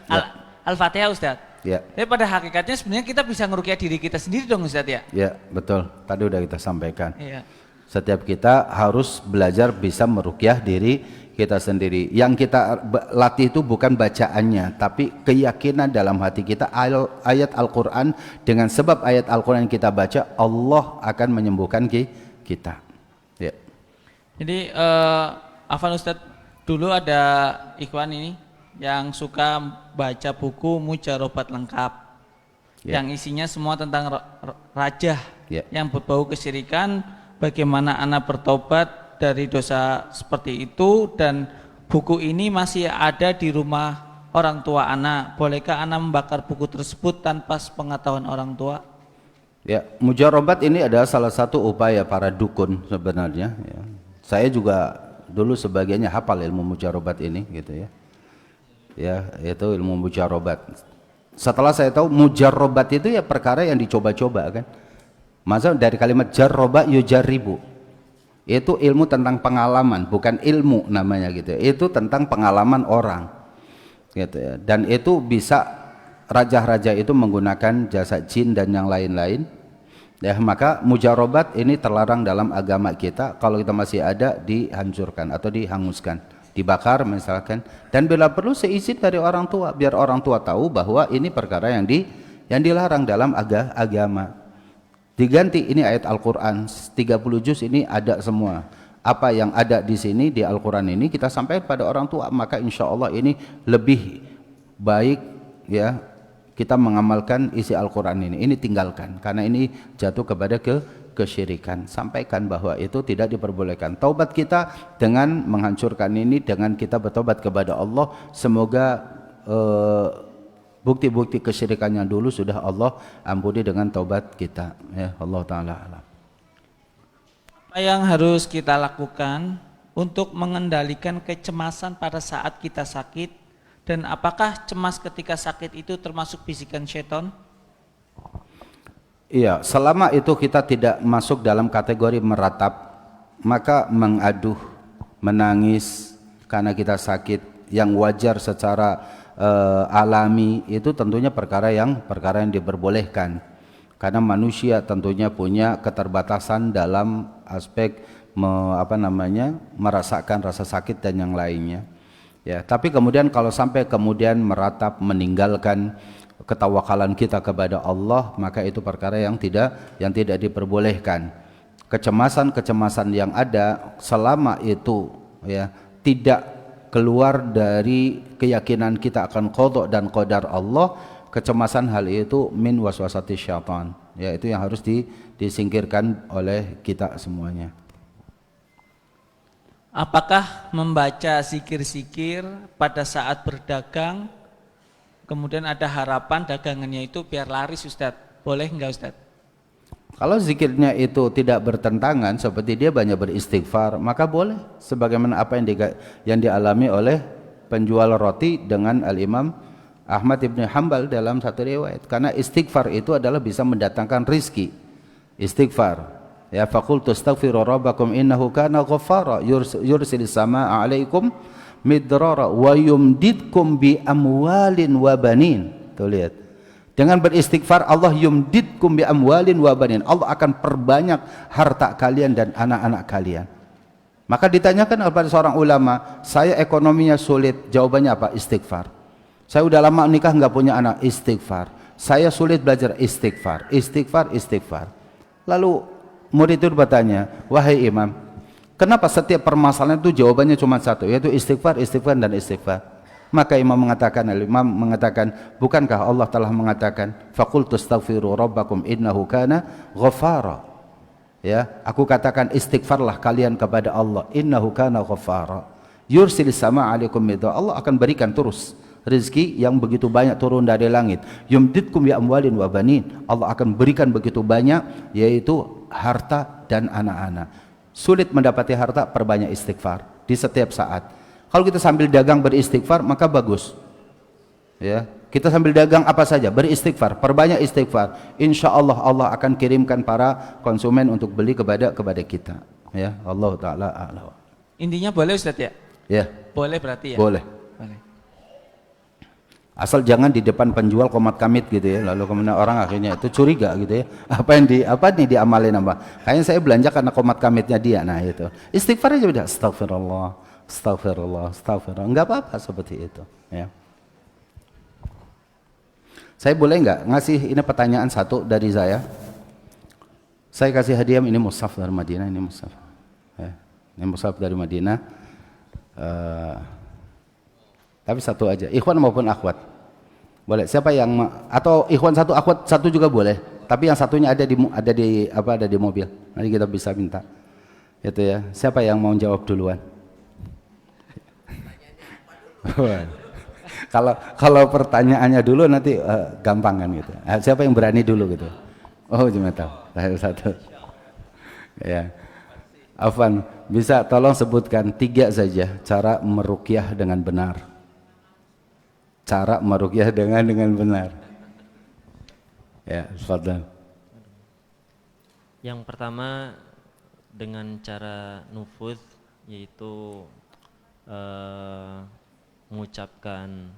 Al-Fatihah Ustaz. Ya. Tapi pada hakikatnya sebenarnya kita bisa ngeruqyah diri kita sendiri dong Ustaz ya? Ya, betul. Tadi udah kita sampaikan. Iya. Setiap kita harus belajar bisa meruqyah diri kita sendiri. Yang kita latih itu bukan bacaannya, tapi keyakinan dalam hati kita. Ayat Al-Quran, dengan sebab ayat Al-Quran yang kita baca, Allah akan menyembuhkan kita. Ya. Jadi Afan Ustadz, dulu ada ikhwan ini yang suka baca buku Mujarobat lengkap. Ya. yang isinya semua tentang rajah Ya. yang berbau kesyirikan, bagaimana anak bertobat dari dosa seperti itu, dan buku ini masih ada di rumah orang tua anak. Bolehkah anak membakar buku tersebut tanpa sepengetahuan orang tua? Ya, mujarobat ini adalah salah satu upaya para dukun sebenarnya. Ya. Saya juga dulu sebagiannya hafal ilmu mujarobat ini, gitu ya. Ya, itu ilmu mujarobat. Setelah saya tahu mujarobat itu ya perkara yang dicoba-coba kan. Masa dari kalimat jarroba yujaribu, itu ilmu tentang pengalaman, bukan ilmu namanya gitu. Itu tentang pengalaman orang, gitu ya. Dan itu bisa raja-raja itu menggunakan jasa jin dan yang lain-lain. Ya, maka mujarobat ini terlarang dalam agama kita. Kalau kita masih ada, dihancurkan atau dihanguskan, dibakar misalkan. Dan bila perlu seizin dari orang tua, biar orang tua tahu bahwa ini perkara yang dilarang dalam agama. Diganti ini ayat Al-Quran 30 juz ini ada semua. Apa yang ada di sini di Al-Quran ini kita sampaikan pada orang tua, maka insya Allah ini lebih baik ya kita mengamalkan isi Al-Quran ini tinggalkan, karena ini jatuh kepada kesyirikan. Sampaikan bahwa itu tidak diperbolehkan. Taubat kita dengan menghancurkan ini, dengan kita bertobat kepada Allah, semoga bukti-bukti kesyirikan yang dulu sudah Allah ampuni dengan taubat kita, ya. Allah Ta'ala alam. Apa yang harus kita lakukan untuk mengendalikan kecemasan pada saat kita sakit, dan apakah cemas ketika sakit itu termasuk bisikan syaitan? Iya, selama itu kita tidak masuk dalam kategori meratap, maka mengaduh, menangis karena kita sakit yang wajar secara alami, itu tentunya perkara yang diperbolehkan. Karena manusia tentunya punya keterbatasan dalam aspek merasakan rasa sakit dan yang lainnya. Ya, tapi kemudian kalau sampai kemudian meratap, meninggalkan ketawakalan kita kepada Allah, maka itu perkara yang tidak diperbolehkan. Kecemasan yang ada selama itu ya tidak keluar dari keyakinan kita akan qada dan qadar Allah, kecemasan hal itu min waswasati syaitan. Ya, itu yang harus disingkirkan oleh kita semuanya. Apakah membaca zikir-zikir pada saat berdagang, kemudian ada harapan dagangannya itu biar laris, Ustadz? Boleh enggak, Ustadz? Kalau zikirnya itu tidak bertentangan, seperti dia banyak beristighfar, maka boleh. Sebagaimana apa yang dialami oleh penjual roti dengan Al-Imam Ahmad ibn Hanbal dalam satu riwayat. Karena istighfar itu adalah bisa mendatangkan rizki. Istighfar. Ya, faqultu astaghfiru rabbakum innahu kana ghaffara yursilis samaa'a 'alaikum midrara wa yumdidkum bi amwalin wa banin. Tuh lihat. Dengan beristighfar Allah yumdidkum bi amwalin wa banin. Allah akan perbanyak harta kalian dan anak-anak kalian. Maka ditanyakan kepada seorang ulama, saya ekonominya sulit, jawabannya apa? Istighfar. Saya udah lama nikah nggak punya anak, istighfar. Saya sulit belajar, istighfar. Lalu murid itu bertanya, wahai imam, kenapa setiap permasalahan itu jawabannya cuma satu, yaitu istighfar dan istighfar? Maka imam mengatakan, bukankah Allah telah mengatakan, faqultu astaghfiru rabbakum innahu kana ghaffara. Ya, aku katakan istighfarlah kalian kepada Allah, innahu kana ghaffara. Yursilis samaa'a 'alaikum midrara. Allah akan berikan terus rezeki yang begitu banyak turun dari langit. Yumdidkum bi amwalin wa banin. Allah akan berikan begitu banyak, yaitu harta dan anak-anak. Sulit mendapati harta, perbanyak istighfar di setiap saat. Kalau kita sambil dagang beristighfar, maka bagus. Ya, kita sambil dagang apa saja beristighfar, perbanyak istighfar. Insya Allah Allah akan kirimkan para konsumen untuk beli kepada kita. Ya, Allah Taala a'lam. Intinya boleh, Ustadz, ya? Ya. Boleh berarti ya? Boleh. Asal jangan di depan penjual komat kamit gitu ya, lalu kemudian orang akhirnya itu curiga gitu ya, apa nih diamalin apa? Kayaknya saya belanja karena komat kamitnya dia. Nah itu istighfar aja udah, astagfirullah, nggak apa-apa seperti itu ya. Saya boleh nggak ngasih ini pertanyaan satu dari saya kasih hadiah, ini mushaf dari Madinah, ini mushaf ya. Ini mushaf dari Madinah, tapi satu aja, ikhwan maupun akhwat, Boleh. Siapa yang atau ikhwan satu, akhwat satu juga boleh. Tapi yang satunya ada di mobil. Nanti kita bisa minta. Itu ya. Siapa yang mau jawab duluan? Kalau pertanyaannya dulu nanti gampang kan gitu. Siapa yang berani dulu gitu? Oh, cuma tahu. Satu. Ya. Afwan, bisa tolong sebutkan 3 saja cara meruqyah dengan benar. Cara meruqyah dengan benar. Ya, tafadhal. Yang pertama dengan cara nufuz, yaitu mengucapkan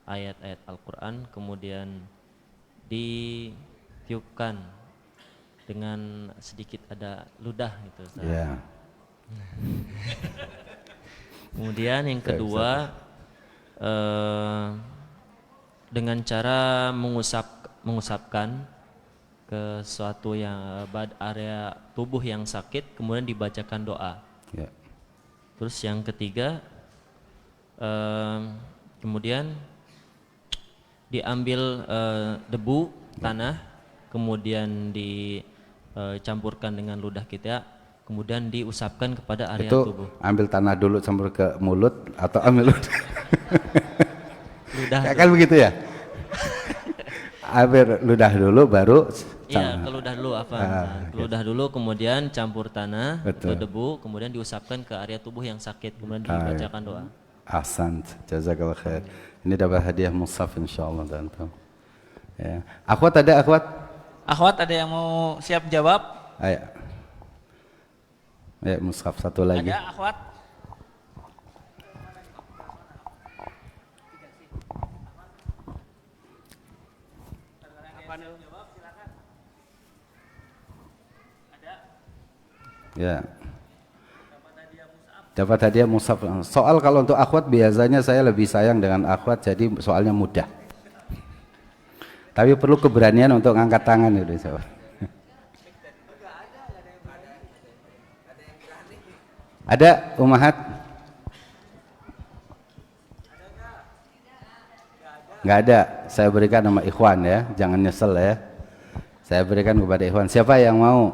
ayat-ayat Al-Quran, kemudian ditiupkan dengan sedikit ada ludah gitu, Ustaz. Ya. Kemudian yang kedua dengan cara mengusapkan ke suatu yang area tubuh yang sakit, kemudian dibacakan doa. Ya. Terus yang ketiga kemudian diambil debu tanah, kemudian dicampurkan dengan ludah kita, kemudian diusapkan kepada area Itu tubuh. ambil tanah dulu campur ke mulut atau ambil ludah? Ludah. Kan begitu ya? Ambil ludah dulu baru Iya, ke ludah dulu apa? Ke ludah dulu, kemudian campur tanah, Betul. debu, kemudian diusapkan ke area tubuh yang sakit, kemudian dibacakan doa. Ahsant, jazakallah khair. Ini dapat hadiah mushaf insyaallah antum. Ya. Akhwat ada akhwat? Akhwat ada yang mau siap jawab? Ayo. Ya, mushaf satu lagi. Ada akhwat? Ya. Dapat hadiah mushaf. Soal kalau untuk akhwat biasanya saya lebih sayang dengan akhwat, jadi soalnya mudah. Tapi perlu keberanian untuk ngangkat tangan itu. Ada umahat? Nggak ada. Saya berikan nama ikhwan ya, jangan nyesel ya. Saya berikan kepada ikhwan. Siapa yang mau?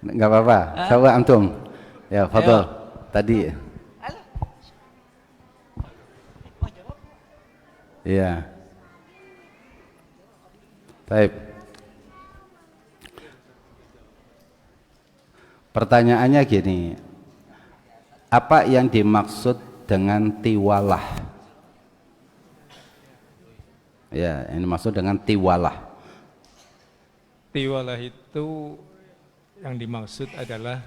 Nggak apa-apa. Coba antum. Ya, fadhol. Tadi. Iya. Baik. Pertanyaannya gini. Apa yang dimaksud dengan tiwalah? Ya, ini maksud dengan tiwalah. Tiwalah itu yang dimaksud adalah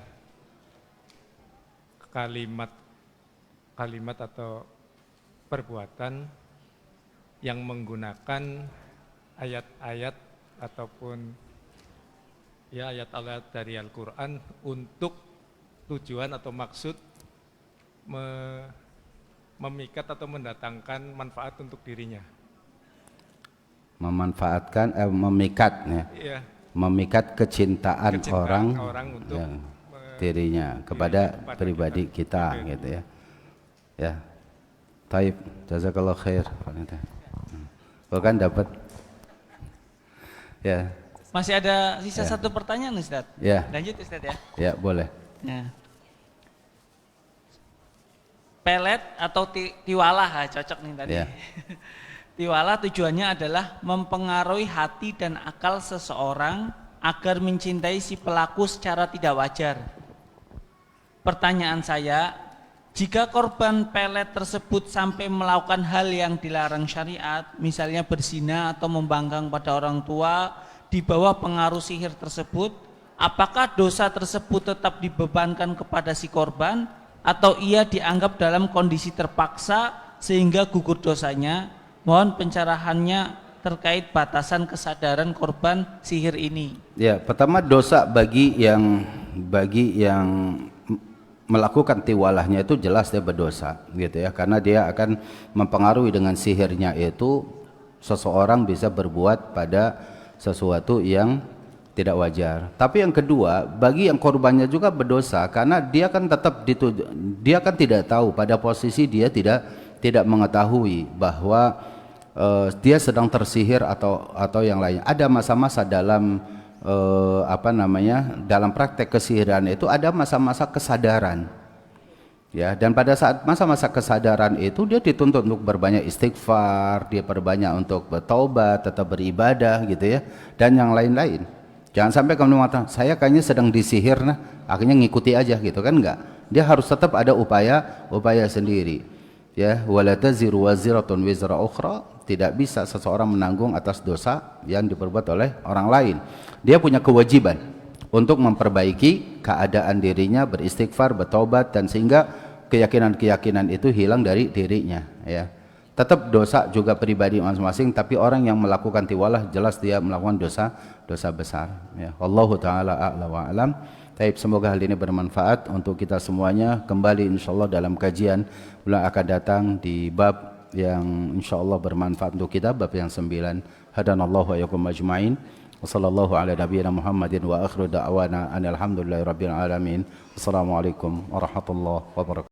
kalimat atau perbuatan yang menggunakan ayat-ayat ataupun ya ayat-ayat dari Al-Quran untuk tujuan atau maksud memikat atau mendatangkan manfaat untuk dirinya. Memanfaatkan, memikat ya. Iya. Memikat kecintaan orang untuk ya, dirinya kepada pribadi kita gitu ya. Ya. Taib, jazakallah khair. Kau kan dapat. Ya. Masih ada sisa Ya. satu pertanyaan Ustaz. Ya. Lanjut Ustaz ya. Ya, boleh. Ya. Pelet atau tiwalah cocok nih tadi. Ya. Tiwalah tujuannya adalah mempengaruhi hati dan akal seseorang agar mencintai si pelaku secara tidak wajar. Pertanyaan saya, jika korban pelet tersebut sampai melakukan hal yang dilarang syariat, misalnya berzina atau membangkang pada orang tua di bawah pengaruh sihir tersebut, apakah dosa tersebut tetap dibebankan kepada si korban atau ia dianggap dalam kondisi terpaksa sehingga gugur dosanya? Mohon pencerahannya terkait batasan kesadaran korban sihir ini. Ya, pertama dosa bagi yang melakukan tiwalahnya itu jelas dia berdosa gitu ya, karena dia akan mempengaruhi dengan sihirnya itu seseorang bisa berbuat pada sesuatu yang tidak wajar. Tapi yang kedua, bagi yang korbannya juga berdosa karena dia kan tetap dia kan tidak tahu pada posisi dia tidak tidak mengetahui bahwa dia sedang tersihir atau yang lain. Ada masa-masa dalam dalam praktek kesihiran itu ada masa-masa kesadaran. Ya, dan pada saat masa-masa kesadaran itu dia dituntut untuk berbanyak istighfar, dia berbanyak untuk bertaubat, tetap beribadah gitu ya, dan yang lain-lain. Jangan sampai kamu mengatakan saya kayaknya sedang disihir, nah akhirnya ngikuti aja gitu kan, enggak. Dia harus tetap ada upaya sendiri. Ya, wala taziru waziratun wizra ukhra, tidak bisa seseorang menanggung atas dosa yang diperbuat oleh orang lain. Dia punya kewajiban untuk memperbaiki keadaan dirinya, beristighfar, bertobat, dan sehingga keyakinan-keyakinan itu hilang dari dirinya, ya. Tetap dosa juga pribadi masing-masing, tapi orang yang melakukan tiwalah jelas dia melakukan dosa besar, ya. Wallahu taala a'la wa alam. Baik, semoga hal ini bermanfaat untuk kita semuanya. Kembali insyaallah dalam kajian bulan akan datang di bab yang insyaallah bermanfaat untuk kita, bab yang 9. Hadanallahu wa iyyakum ajmain. Wassallallahu ala nabiyyina Muhammadin wa akhiru da'wana alhamdulillahi rabbil alamin. Assalamualaikum warahmatullahi wabarakatuh.